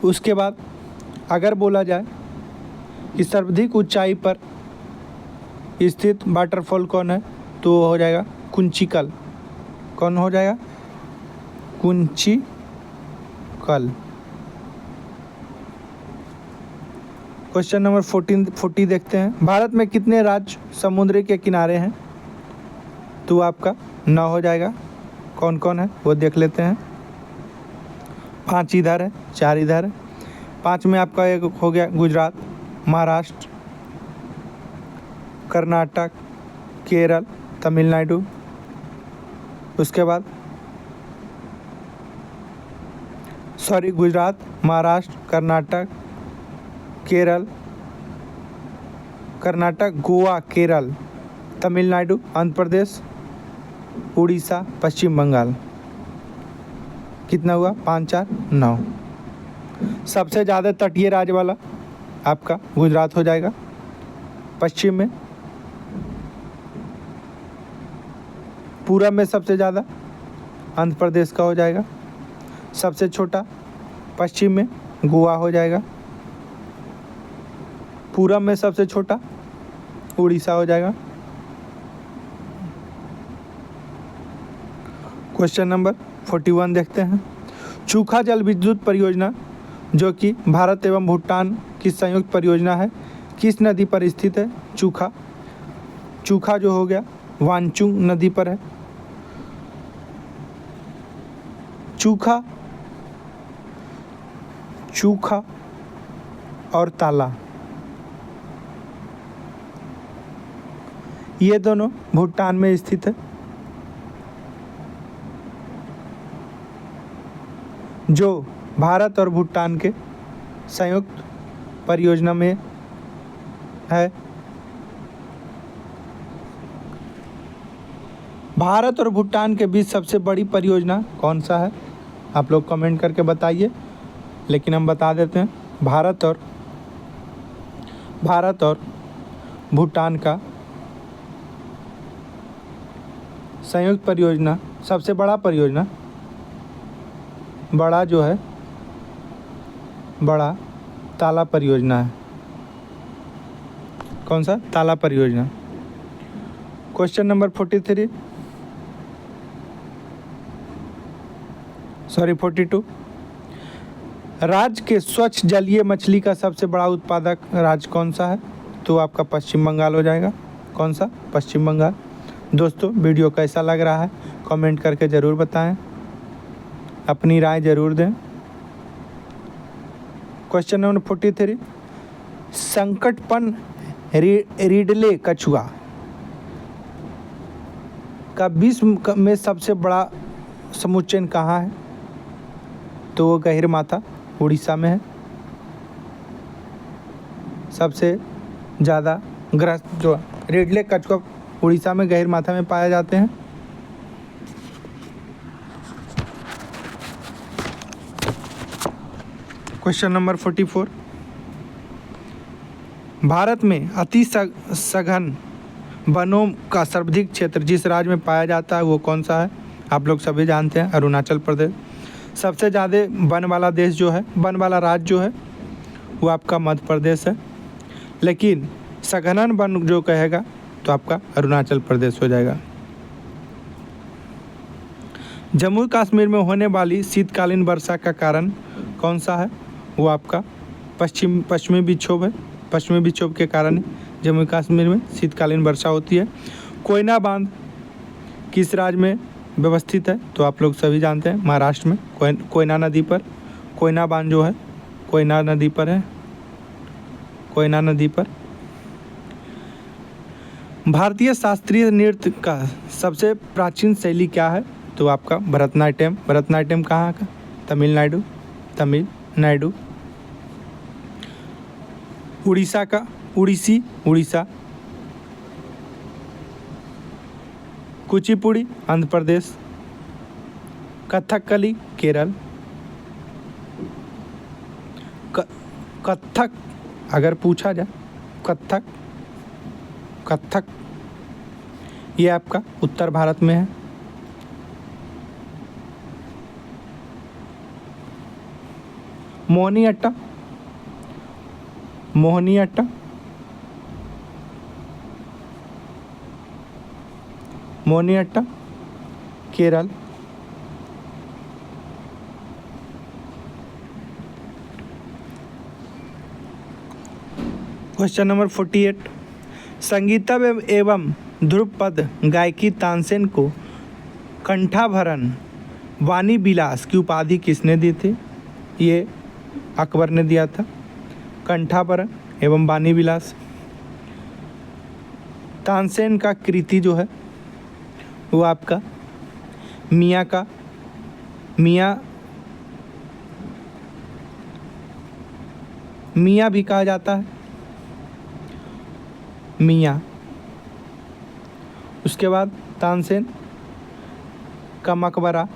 उसके बाद अगर बोला जाए कि सर्वाधिक ऊंचाई पर स्थित वाटरफॉल कौन है तो हो जाएगा कुंचिकल। कौन हो जाएगा? कुंचिकल। क्वेश्चन नंबर 40 देखते हैं। भारत में कितने राज्य समुद्र के किनारे हैं? तो आपका 9 हो जाएगा। कौन कौन है वो देख लेते हैं। 5 इधर है, 4 इधर है। 5 में आपका एक हो गया गुजरात, महाराष्ट्र, कर्नाटक, केरल, तमिलनाडु। उसके बाद गुजरात, महाराष्ट्र, कर्नाटक, गोवा, केरल, तमिलनाडु, आंध्र प्रदेश, उड़ीसा, पश्चिम बंगाल। कितना हुआ? 5 4 9। सबसे ज़्यादा तटीय राज्य वाला आपका गुजरात हो जाएगा, पश्चिम में। पूरब में सबसे ज़्यादा आंध्र प्रदेश का हो जाएगा। सबसे छोटा पश्चिम में गोवा हो जाएगा। पूरब में सबसे छोटा उड़ीसा हो जाएगा। क्वेश्चन नंबर 41 देखते हैं। चूखा जल विद्युत परियोजना जो कि भारत एवं भूटान की संयुक्त परियोजना है, किस नदी पर स्थित है? चूखा जो हो गया वांचुंग नदी पर है। चूखा और ताला ये दोनों भूटान में स्थित है। जो भारत और भूटान के संयुक्त परियोजना में है। भारत और भूटान के बीच सबसे बड़ी परियोजना कौन सा है? आप लोग कमेंट करके बताइए, लेकिन हम बता देते हैं। भारत और भूटान का संयुक्त परियोजना, सबसे बड़ा परियोजना, बड़ा जो है बड़ा ताला परियोजना है। कौन सा? ताला परियोजना। Question number 42। राज्य के स्वच्छ जलीय मछली का सबसे बड़ा उत्पादक राज्य कौन सा है? तो आपका पश्चिम बंगाल हो जाएगा। कौन सा? पश्चिम बंगाल। दोस्तों वीडियो कैसा लग रहा है कमेंट करके ज़रूर बताएं, अपनी राय ज़रूर दें। क्वेश्चन नंबर 43, संकटपन रिडले कछुआ का विश्व में सबसे बड़ा समुच्चयन कहाँ है? तो वो गहिरमाथा उड़ीसा में है। सबसे ज़्यादा ग्रस्त जो रिडले कछुआ उड़ीसा में गहिरमाथा में पाए जाते हैं। क्वेश्चन नंबर 44, भारत में अति सघन वनों का सर्वाधिक क्षेत्र जिस राज्य में पाया जाता है वो कौन सा है? आप लोग सभी जानते हैं, अरुणाचल प्रदेश। सबसे ज़्यादा वन वाला देश जो है, वन वाला राज्य जो है वो आपका मध्य प्रदेश है, लेकिन सघन वन जो कहेगा तो आपका अरुणाचल प्रदेश हो जाएगा। जम्मू कश्मीर में होने वाली शीतकालीन वर्षा का कारण कौन सा है? वो आपका पश्चिमी विक्षोभ है। पश्चिमी विक्षोभ के कारण जम्मू कश्मीर में शीतकालीन वर्षा होती है। कोयना बांध किस राज्य में व्यवस्थित है? तो आप लोग सभी जानते हैं, महाराष्ट्र में कोयना नदी पर कोयना बांध जो है कोयना नदी पर है। कोयना नदी पर। भारतीय शास्त्रीय नृत्य का सबसे प्राचीन शैली क्या है? तो आपका भरतनाट्यम। भरतनाट्यम कहाँ का? तमिलनाडु। उड़ीसा का उड़ीसा। कुचिपुड़ी आंध्र प्रदेश। कथकली केरल। कथक अगर पूछा जाए, कथक ये आपका उत्तर भारत में है। मोहिनीअट्टम केरल। क्वेश्चन नंबर 48, संगीतम एवं ध्रुपद गायकी तानसेन को कंठाभरण वाणी विलास की उपाधि किसने दी थी? ये अकबर ने दिया था। कंठाभरण एवं वाणी विलास। तानसेन का कृति जो है वो आपका मियाँ भी कहा जाता है, मियाँ। उसके बाद तानसेन का मकबरा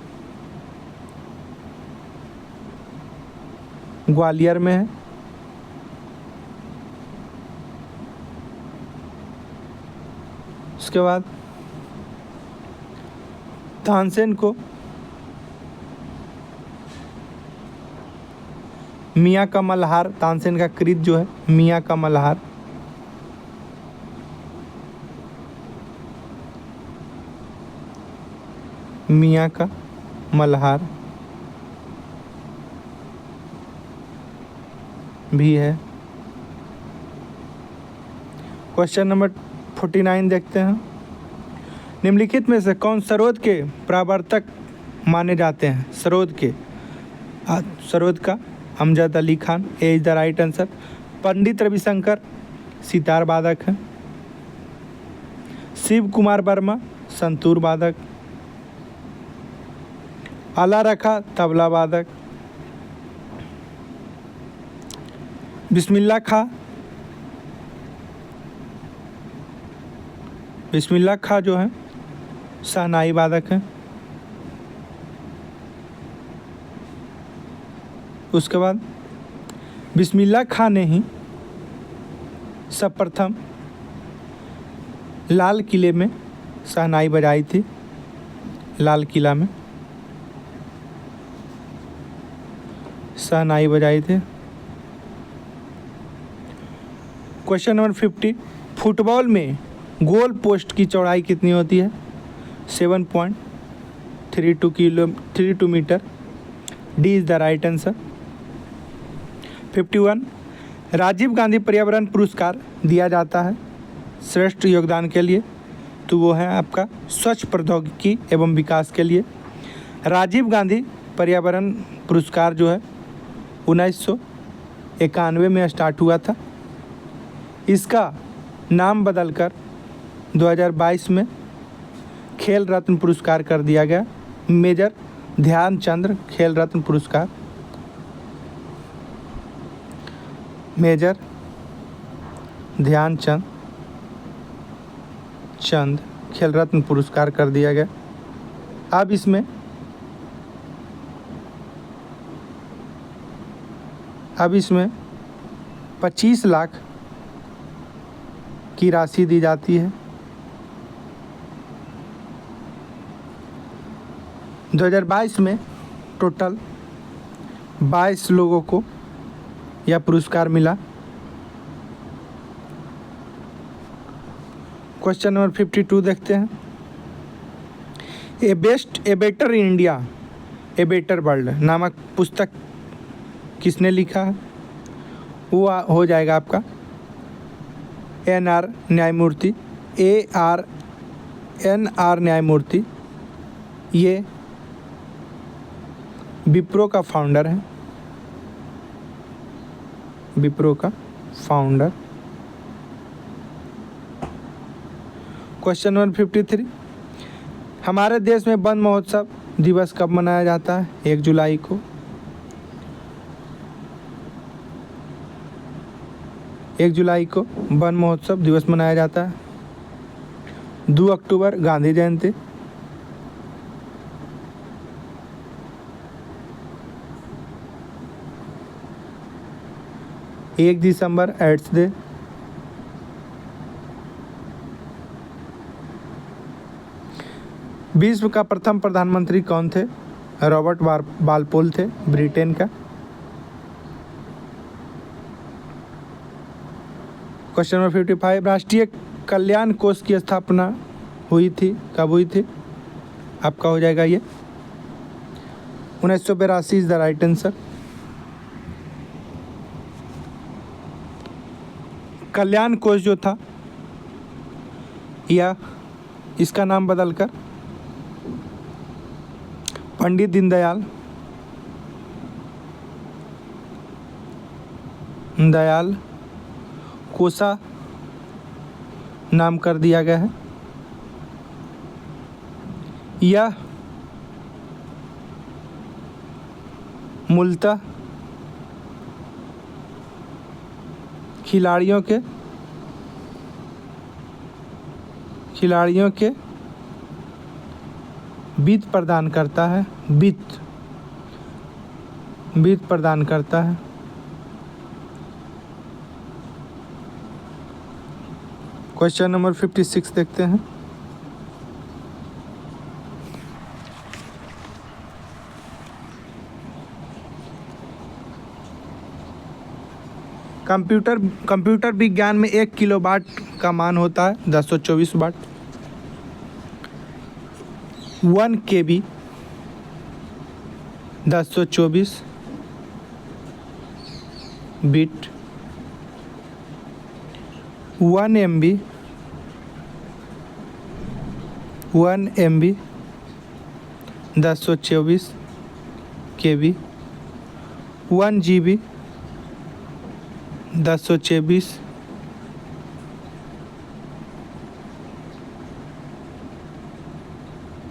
ग्वालियर में है। उसके बाद तानसेन को मियाँ का मल्हार, तानसेन का कृत जो है मियाँ का मल्हार। मियाँ का मल्हार भी है। क्वेश्चन नंबर 49 देखते हैं। निम्नलिखित में से कौन सरोद के प्रवर्तक माने जाते हैं? सरोद का Amjad Ali Khan is the right answer. Pandit Ravishankar sitar वादक हैं। शिव कुमार वर्मा संतूर वादक। आला रखा तबला वादक। बिस्मिल्लाह खां जो है शहनाई वादक हैं। उसके बाद बिस्मिल्लाह खां ने ही सर्वप्रथम लाल किले में शहनाई बजाई थी। लाल किला में शहनाई बजाई थी। क्वेश्चन नंबर 50, फुटबॉल में गोल पोस्ट की चौड़ाई कितनी होती है? 7.32 metre. D is the right answer. 51 Rajiv Gandhi पर्यावरण पुरस्कार दिया जाता है श्रेष्ठ योगदान के लिए, तो वो है आपका स्वच्छ प्रौद्योगिकी एवं विकास के लिए। राजीव गांधी पर्यावरण पुरस्कार जो है 1991 में स्टार्ट हुआ था। इसका नाम बदलकर 2022 में खेल रत्न पुरस्कार कर दिया गया, मेजर ध्यानचंद खेल रत्न पुरस्कार, मेजर ध्यानचंद खेल रत्न पुरस्कार कर दिया गया। अब इसमें 25 लाख की राशि दी जाती है। 2022 में टोटल 22 लोगों को यह पुरस्कार मिला। क्वेश्चन नंबर 52 देखते हैं। A better India a better world नामक पुस्तक किसने लिखा है? वो हो जाएगा आपका NR न्यायमूर्ति, NR न्यायमूर्ति। ये विप्रो का फाउंडर है, विप्रो का फाउंडर। क्वेश्चन नंबर 53 हमारे देश में वन महोत्सव दिवस कब मनाया जाता है? 1 जुलाई को। 1 जुलाई को वन महोत्सव दिवस मनाया जाता है। 2 अक्टूबर गांधी जयंती। 1 दिसंबर एड्स डे। विश्व का प्रथम प्रधानमंत्री कौन थे? रॉबर्ट वालपोल थे, ब्रिटेन का। क्वेश्चन नंबर 55 राष्ट्रीय कल्याण कोष की स्थापना हुई थी, कब हुई थी? आपका हो जाएगा ये 1982 इज द राइट आंसर। कल्याण कोष जो था या इसका नाम बदलकर पंडित दीनदयाल कोषा नाम कर दिया गया है। यह मूलतः खिलाड़ियों के वित्त प्रदान करता है, वित्त प्रदान करता है। क्वेश्चन नंबर 56 देखते हैं। कंप्यूटर विज्ञान में 1 किलोवाट का मान होता है 1024 वाट। 1 KB 1024 bit. 1 MB 1024 KB। 1 GB 1024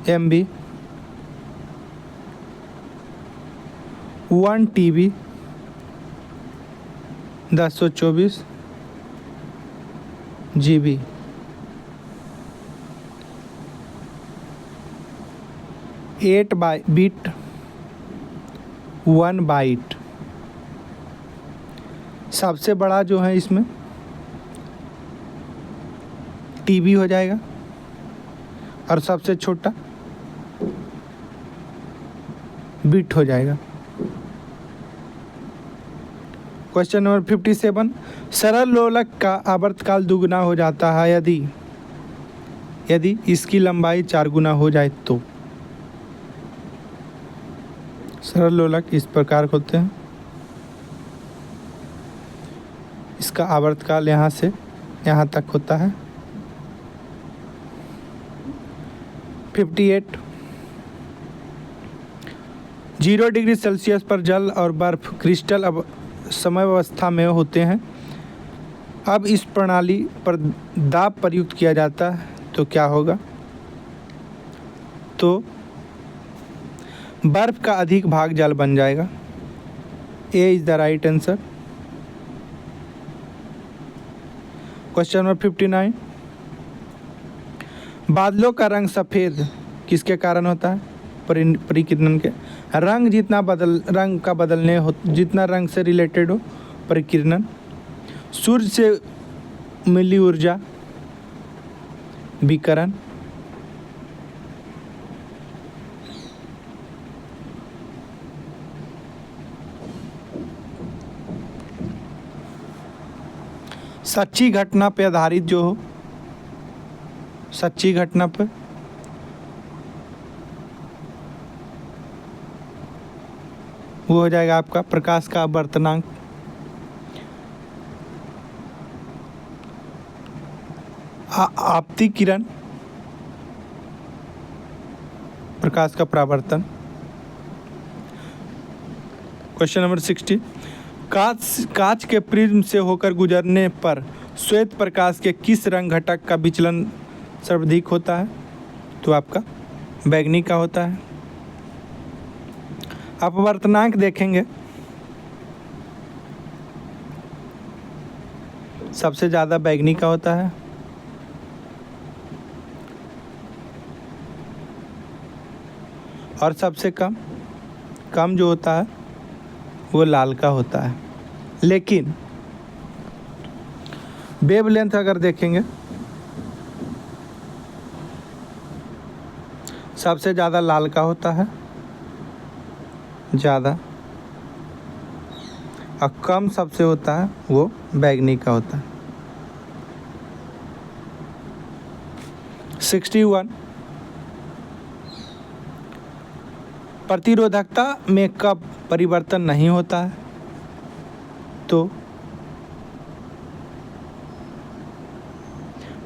MB। 1 TB 1024 GB। 8 bit 1 byte. सबसे बड़ा जो है इसमें TB हो जाएगा और सबसे छोटा बिट हो जाएगा। क्वेश्चन नंबर 57 सरल लोलक का आवर्तकाल दुगुना हो जाता है यदि इसकी लंबाई 4 गुना हो जाए तो। सरल लोलक इस प्रकार होते हैं। इसका आवर्तकाल यहाँ से यहाँ तक होता है 58। 0 डिग्री सेल्सियस पर जल और बर्फ क्रिस्टल अब समवस्था में होते हैं। अब इस प्रणाली पर दाब प्रयुक्त किया जाता है तो क्या होगा? तो बर्फ का अधिक भाग जल बन जाएगा। A is the right answer. Question number 59। बादलों का रंग सफ़ेद किसके कारण होता है? परिकिरण के रंग रंग का बदलने हो जितना रंग से रिलेटेड हो परिकिरण। सूर्य से मिली ऊर्जा विकिरण। सच्ची घटना पे आधारित जो हो, सच्ची घटना पे वो हो जाएगा आपका प्रकाश का अपवर्तनांक। आपतित किरण, प्रकाश का परावर्तन। Question number 60। कांच के प्रिज्म से होकर गुजरने पर श्वेत प्रकाश के किस रंग घटक का विचलन सर्वाधिक होता है? तो आपका बैंगनी का होता है। अपवर्तनांक देखेंगे, सबसे ज़्यादा बैंगनी का होता है। और सबसे कम जो होता है वो लाल का होता है। लेकिन वेवलेंथ अगर देखेंगे, सबसे ज़्यादा लाल का होता है ज़्यादा, और कम सबसे होता है वो बैंगनी का होता है। 61। प्रतिरोधकता में कब परिवर्तन नहीं होता है? तो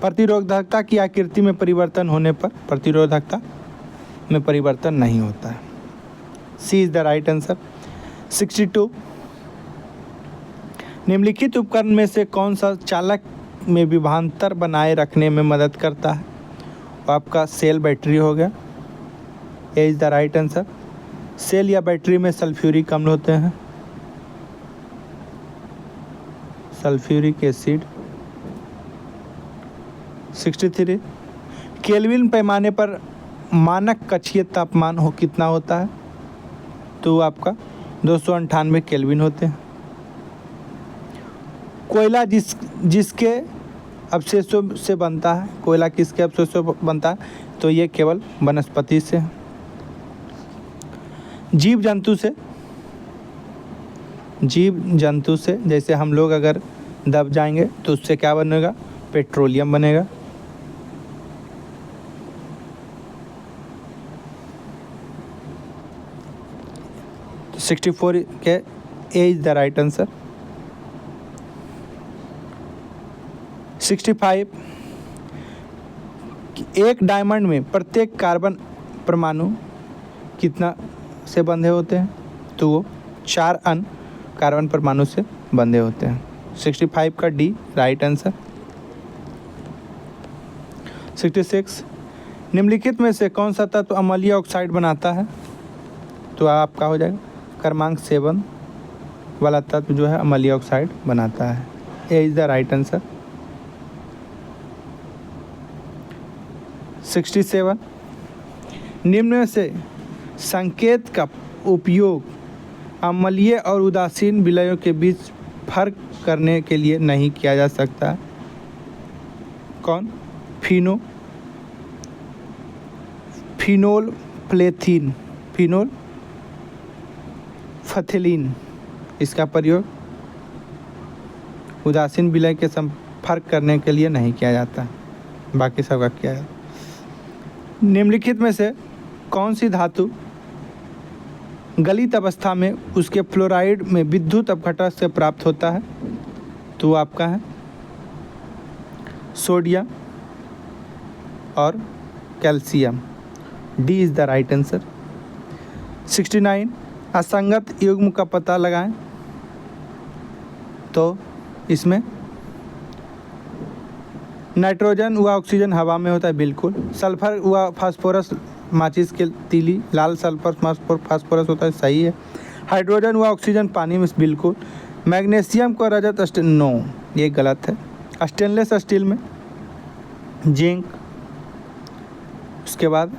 प्रतिरोधकता की आकृति में परिवर्तन होने पर प्रतिरोधकता में परिवर्तन नहीं होता है। सी इज द राइट आंसर। 62। निम्नलिखित उपकरण में से कौन सा चालक में विभवांतर बनाए रखने में मदद करता है? आपका सेल बैटरी हो गया। A is the right answer. Cell या बैटरी में सल्फ्यूरिक अम्ल होते हैं, सल्फ्यूरिक एसिड। 63। केल्विन पैमाने पर मानक कक्षीय तापमान कितना होता है? तो आपका 298 केल्विन होते हैं। कोयला जिसके अवशेषों से बनता है, कोयला किसके अवशेषों से बनता है? तो ये केवल वनस्पति से। जीव जंतु से जैसे हम लोग अगर दब जाएंगे तो उससे क्या बनेगा? पेट्रोलियम बनेगा। तो 64 के ए इज द राइट आंसर। 65। एक डायमंड में प्रत्येक कार्बन परमाणु कितना से बंधे होते हैं? तो वो 4 अन्य कार्बन परमाणु से बंधे होते हैं। 65 का डी राइट आंसर। 66। निम्नलिखित में से कौन सा तत्व अम्लीय ऑक्साइड बनाता है? तो आपका हो जाएगा क्रमांक 7 वाला तत्व जो है अम्लीय ऑक्साइड बनाता है। A is the right answer. 67। निम्न में से संकेत का उपयोग अम्लीय और उदासीन विलयों के बीच फर्क करने के लिए नहीं किया जा सकता। कौन? फिनोल्फथेलीन इसका प्रयोग उदासीन विलय के संपर्क करने के लिए नहीं किया जाता, बाकी सबका किया है। निम्नलिखित में से कौन सी धातु गलित अवस्था में उसके फ्लोराइड में विद्युत अपघटन से प्राप्त होता है? तो आपका है सोडियम और calcium. D is the right answer. 69 असंगत युग्म का पता लगाएं। तो इसमें नाइट्रोजन व ऑक्सीजन हवा में होता है, बिल्कुल। सल्फर व फास्फोरस माचिस के तीली, लाल सल्फर फास्फोरस होता है, सही है। हाइड्रोजन व ऑक्सीजन पानी में, बिल्कुल। मैग्नीशियम को रजत नो, ये गलत है। स्टेनलेस स्टील में जिंक, उसके बाद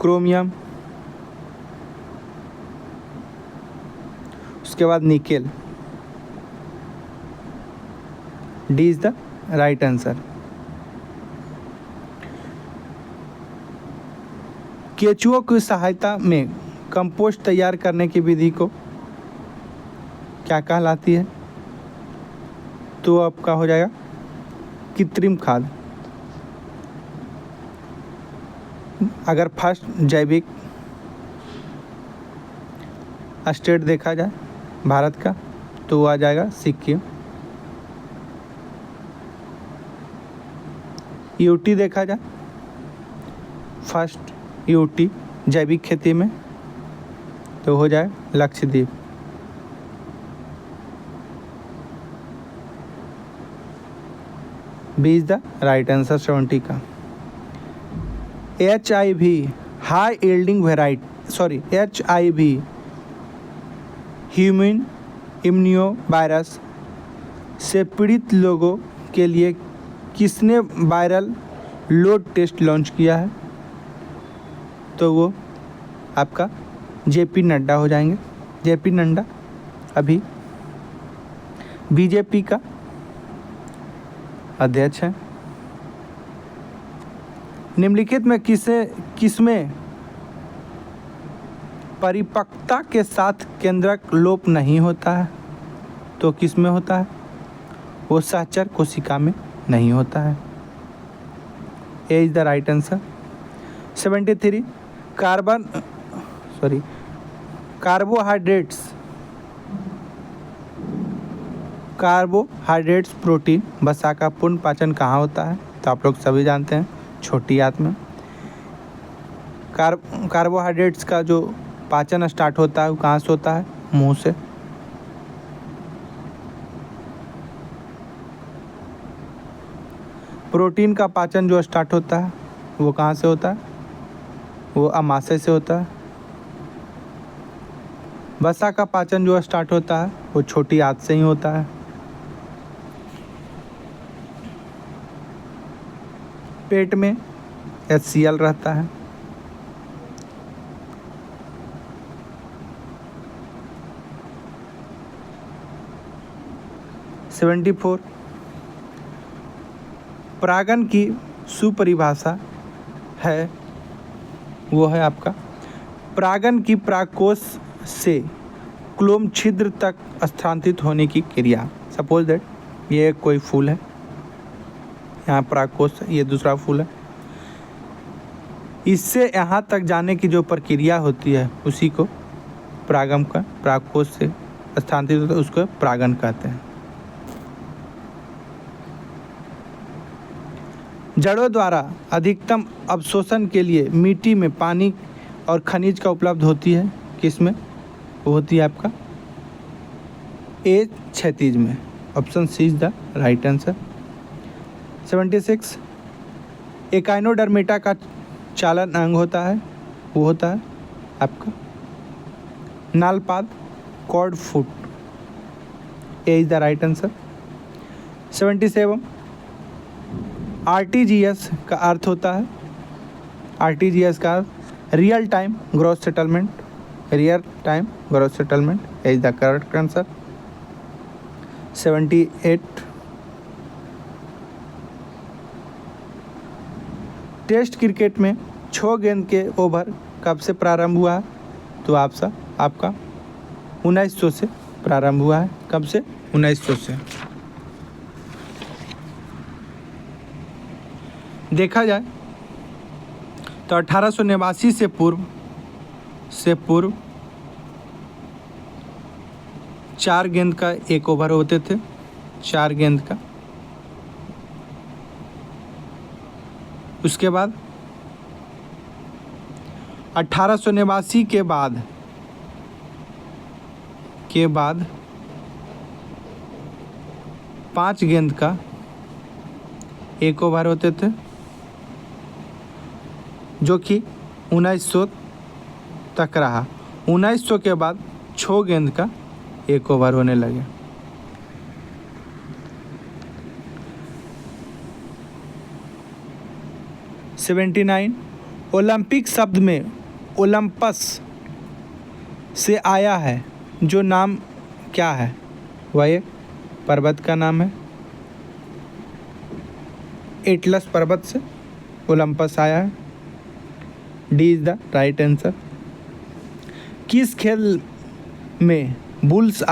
क्रोमियम, उसके बाद nickel. D is the right answer. केचुओं की सहायता में कंपोस्ट तैयार करने की विधि को क्या कहलाती है? तो आपका हो जाएगा कृत्रिम खाद। अगर फर्स्ट जैविक स्टेट देखा जाए भारत का, तो वो आ जाएगा सिक्किम। यूटी देखा जाए फर्स्ट यूटी जैविक खेती में, तो हो जाए Lakshadweep. B is the right answer 70 का। HIV high yielding HIV human immuno virus से पीड़ित लोगों के लिए किसने वायरल लोड टेस्ट लॉन्च किया है? तो वो आपका JP नड्डा हो जाएंगे। JP नड्डा अभी BJP का अध्यक्ष है। निम्नलिखित में किसमें परिपक्वता के साथ केंद्रक लोप नहीं होता है? तो किसमें होता है? वो सहचर कोशिका में नहीं होता है। A is the right answer. 73 carbohydrates protein वसा का पूर्ण पाचन कहाँ होता है? तो आप लोग सभी जानते हैं, छोटी आंत में। कार्बोहाइड्रेट्स का जो पाचन स्टार्ट होता है वो कहाँ से होता है? मुंह से। प्रोटीन का पाचन जो स्टार्ट होता है वो कहाँ से होता है? वो अमाशय से होता है। वसा का पाचन जो स्टार्ट होता है वो छोटी आंत से ही होता है। पेट में HCl रहता है। परागन की सुपरिभाषा है, वो है आपका परागन की परागकोश से क्लोम छिद्र तक स्थानांतरित होने की क्रिया। सपोज दैट ये कोई फूल है, यहाँ परागकोश है, ये दूसरा फूल है। इससे यहाँ तक जाने की जो प्रक्रिया होती है उसी को परागकोश से स्थानांतरित होता है, उसको परागन कहते हैं। जड़ों द्वारा अधिकतम अवशोषण के लिए मिट्टी में पानी और खनिज का उपलब्ध होती है किसमें? वो होती है आपका ए क्षैतिज में। Option C is the right answer. 76 echinodermata का चालन अंग होता है, वो होता है आपका नालपाद cord foot. A is the right answer. 77 RTGS का अर्थ होता है, RTGS का real time gross settlement. Is the correct answer. 78 test cricket में 6 गेंद के ओवर कब से प्रारंभ हुआ है? तो आपका 1900 से प्रारंभ हुआ है। कब से? 1900 से। देखा जाए तो 1889 से पूर्व 4 गेंद का एक ओवर होते थे, 4 गेंद का। उसके बाद 1889 के बाद 5 गेंद का एक ओवर होते थे, जो कि 1900 तक रहा। 1900 के बाद 6 गेंद का एक ओवर होने लगे। ओलंपिक शब्द में ओलंपस से आया है, जो नाम क्या है? वह एक पर्वत का नाम है। एटलस पर्वत से ओलंपस आया है। D is the right answer. किस खेल में बुल्स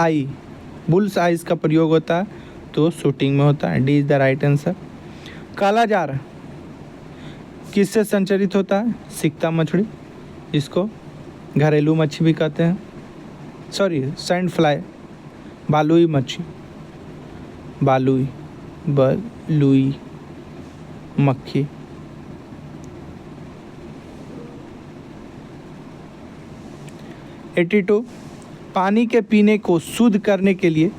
आइज का प्रयोग होता है? तो शूटिंग में होता है। D is the right answer. काला जार किससे संचारित होता है? सिकता मछली, जिसको घरेलू मच्छी भी कहते हैं। सॉरी, सैंड फ्लाई, बालुई मच्छी, बलुई मक्खी। पानी के पीने को शुद्ध करने के लिए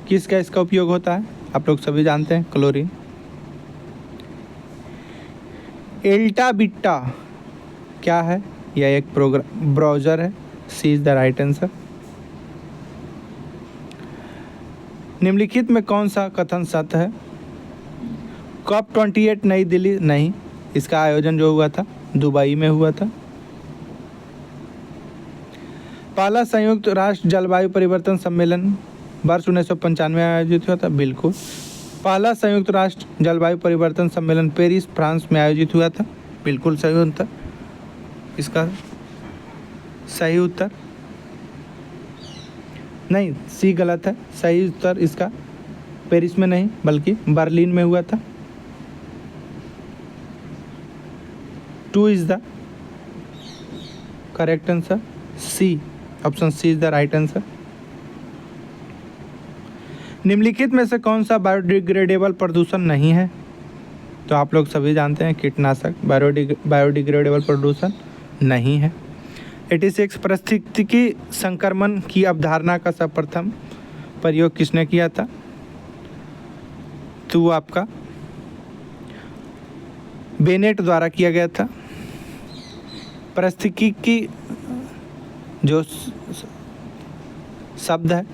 किस गैस का उपयोग होता है? आप लोग सभी जानते हैं, क्लोरीन। एल्टा बिट्टा क्या है? यह एक ब्राउज़र है। सी इज द राइट आंसर। निम्नलिखित में कौन सा कथन सत्य है? COP28 नई दिल्ली नहीं, इसका आयोजन जो हुआ था दुबई में हुआ था। पहला संयुक्त राष्ट्र जलवायु परिवर्तन सम्मेलन वर्ष 1995 में आयोजित हुआ था। बिल्कुल। पहला संयुक्त राष्ट्र जलवायु परिवर्तन सम्मेलन पेरिस, फ्रांस में आयोजित हुआ था। बिल्कुल सही उत्तर। इसका सही उत्तर नहीं, सी गलत है। सही उत्तर इसका पेरिस में नहीं बल्कि बर्लिन में हुआ था। 2 is the correct answer. C, option C is the right answer. निम्नलिखित में से कौन सा बायोडिग्रेडेबल प्रदूषण नहीं है? तो आप लोग सभी जानते हैं, कीटनाशक बायोडिग्रेडेबल प्रदूषण नहीं है। 86 पारिस्थितिकी संक्रमण की अवधारणा का सर्वप्रथम प्रयोग किसने किया था? तो वो आपका बेनेट द्वारा किया गया था। पारिस्थितिकी की जो शब्द है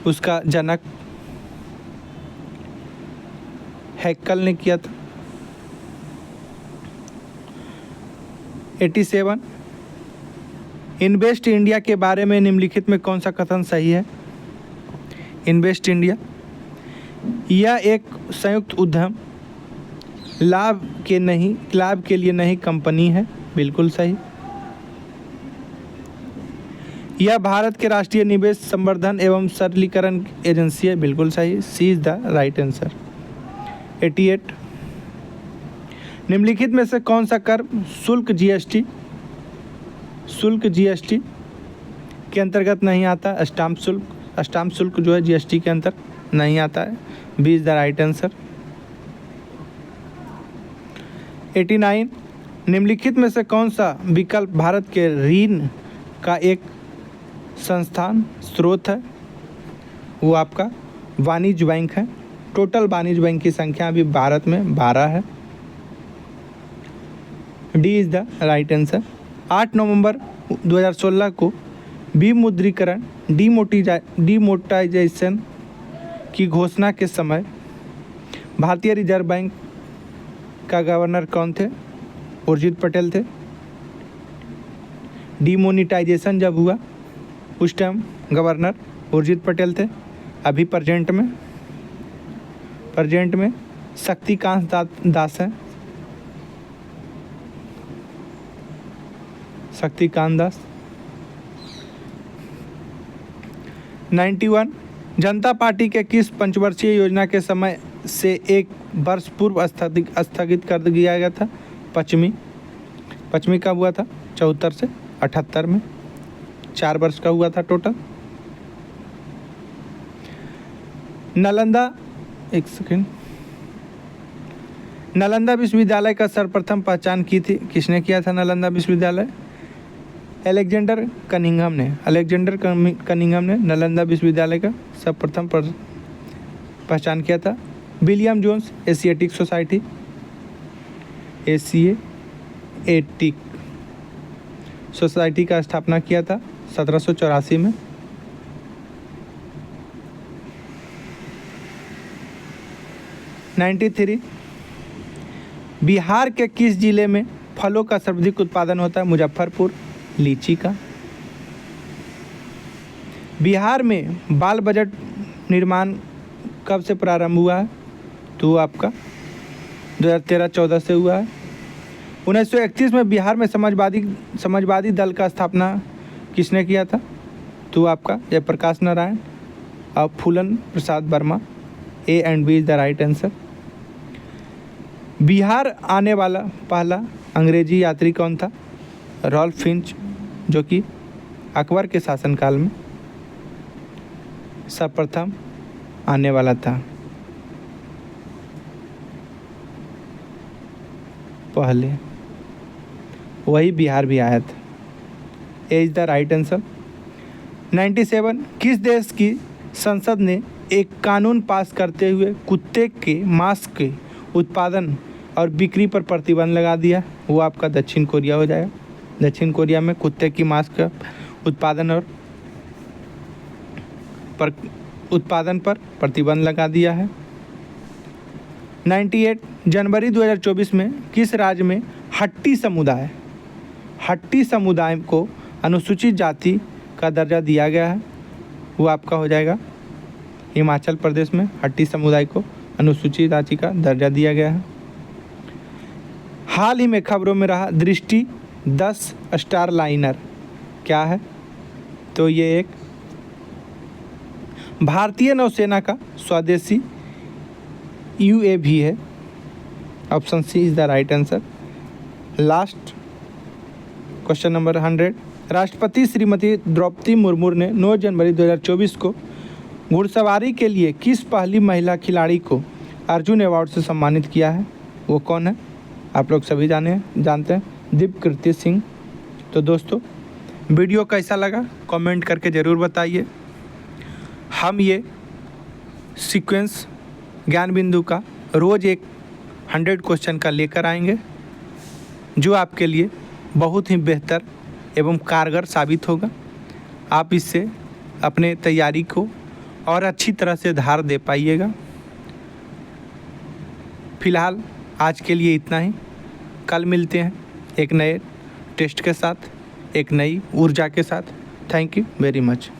उसका जनक हैक्कल ने किया था। 87 इन्वेस्ट इंडिया के बारे में निम्नलिखित में कौन सा कथन सही है? इन्वेस्ट इंडिया यह एक संयुक्त उद्यम, लाभ के लिए नहीं कंपनी है। बिल्कुल सही। यह भारत के राष्ट्रीय निवेश संवर्धन एवं सरलीकरण एजेंसी है। बिल्कुल सही। सी इज द राइट आंसर। 88 निम्नलिखित में से कौन सा कर शुल्क जीएसटी के अंतर्गत नहीं आता? स्टाम्प शुल्क जो है जीएसटी के अंतर नहीं आता है। B is the right answer. 89 निम्नलिखित में से कौन सा विकल्प भारत के ऋण का एक संस्थान स्रोत है? वो आपका वाणिज्य बैंक है। टोटल वाणिज्य बैंक की संख्या अभी भारत में 12 है। D is the right answer. 8 नवंबर 2016 को विमुद्रीकरण डिमोनेटाइजेशन की घोषणा के समय भारतीय रिजर्व बैंक का गवर्नर कौन थे? उर्जित पटेल थे। डिमोनेटाइजेशन जब हुआ उस टाइम गवर्नर उर्जित पटेल थे। अभी प्रेजेंट में शक्तिकांत दास हैं। शक्तिकांत दास। 91 जनता पार्टी के किस पंचवर्षीय योजना के समय से एक वर्ष पूर्व स्थगित कर दिया गया था? पश्चिमी कब हुआ था? 74 से 78 में 4 वर्ष का हुआ था टोटल। नालंदा, एक सेकेंड, नालंदा विश्वविद्यालय का सर्वप्रथम पहचान की थी, किसने किया था नालंदा विश्वविद्यालय? अलेक्जेंडर कनिंघम ने। अलेक्जेंडर कनिंघम ने नालंदा विश्वविद्यालय का सर्वप्रथम पहचान किया था। William Jones Asiatic Society, Asiatic Society का स्थापना किया था 1784 में। बिहार के किस जिले में फलों का सर्वाधिक उत्पादन होता है? मुजफ्फरपुर। लीची का। बिहार में बाल बजट निर्माण कब से प्रारंभ हुआ है? तो आपका 2013-14 से हुआ है। 1931 में बिहार में समाजवादी दल का स्थापना किसने किया था? तो आपका जयप्रकाश नारायण और Phulan Prasad Verma. A and B is the right answer. Bihar आने वाला पहला अंग्रेजी यात्री कौन था? रॉल्फ फिंच, जो कि अकबर के शासनकाल में सर्वप्रथम आने वाला था। पहले वही बिहार भी आया था। ए इज द राइट आंसर। 97 किस देश की संसद ने एक कानून पास करते हुए कुत्ते के मांस के उत्पादन और बिक्री पर प्रतिबंध लगा दिया? वो आपका दक्षिण कोरिया हो जाएगा। दक्षिण कोरिया में कुत्ते की मांस का उत्पादन पर प्रतिबंध लगा दिया है। 98 जनवरी 2024 में किस राज्य में हट्टी समुदाय को अनुसूचित जाति का दर्जा दिया गया है? वो आपका हो जाएगा हिमाचल प्रदेश में हट्टी समुदाय को अनुसूचित जाति का दर्जा दिया गया है। हाल ही में खबरों में रहा दृष्टि 10 स्टार लाइनर क्या है? तो ये एक भारतीय नौसेना का स्वदेशी UAV है। Option C is the right answer. Last question number 100। राष्ट्रपति श्रीमती द्रौपदी मुर्मू ने 9 जनवरी 2024 को घुड़सवारी के लिए किस पहली महिला खिलाड़ी को अर्जुन अवार्ड से सम्मानित किया है? वो कौन है? आप लोग सभी जानते हैं, दीपकृति सिंह। तो दोस्तों, वीडियो कैसा लगा कमेंट करके ज़रूर बताइए। हम ये सीक्वेंस ज्ञान बिंदु का रोज़ एक 100 क्वेश्चन का लेकर आएंगे, जो आपके लिए बहुत ही बेहतर एवं कारगर साबित होगा। आप इससे अपने तैयारी को और अच्छी तरह से धार दे पाइएगा। फिलहाल आज के लिए इतना ही। कल मिलते हैं एक नए टेस्ट के साथ, एक नई ऊर्जा के साथ। Thank you very much.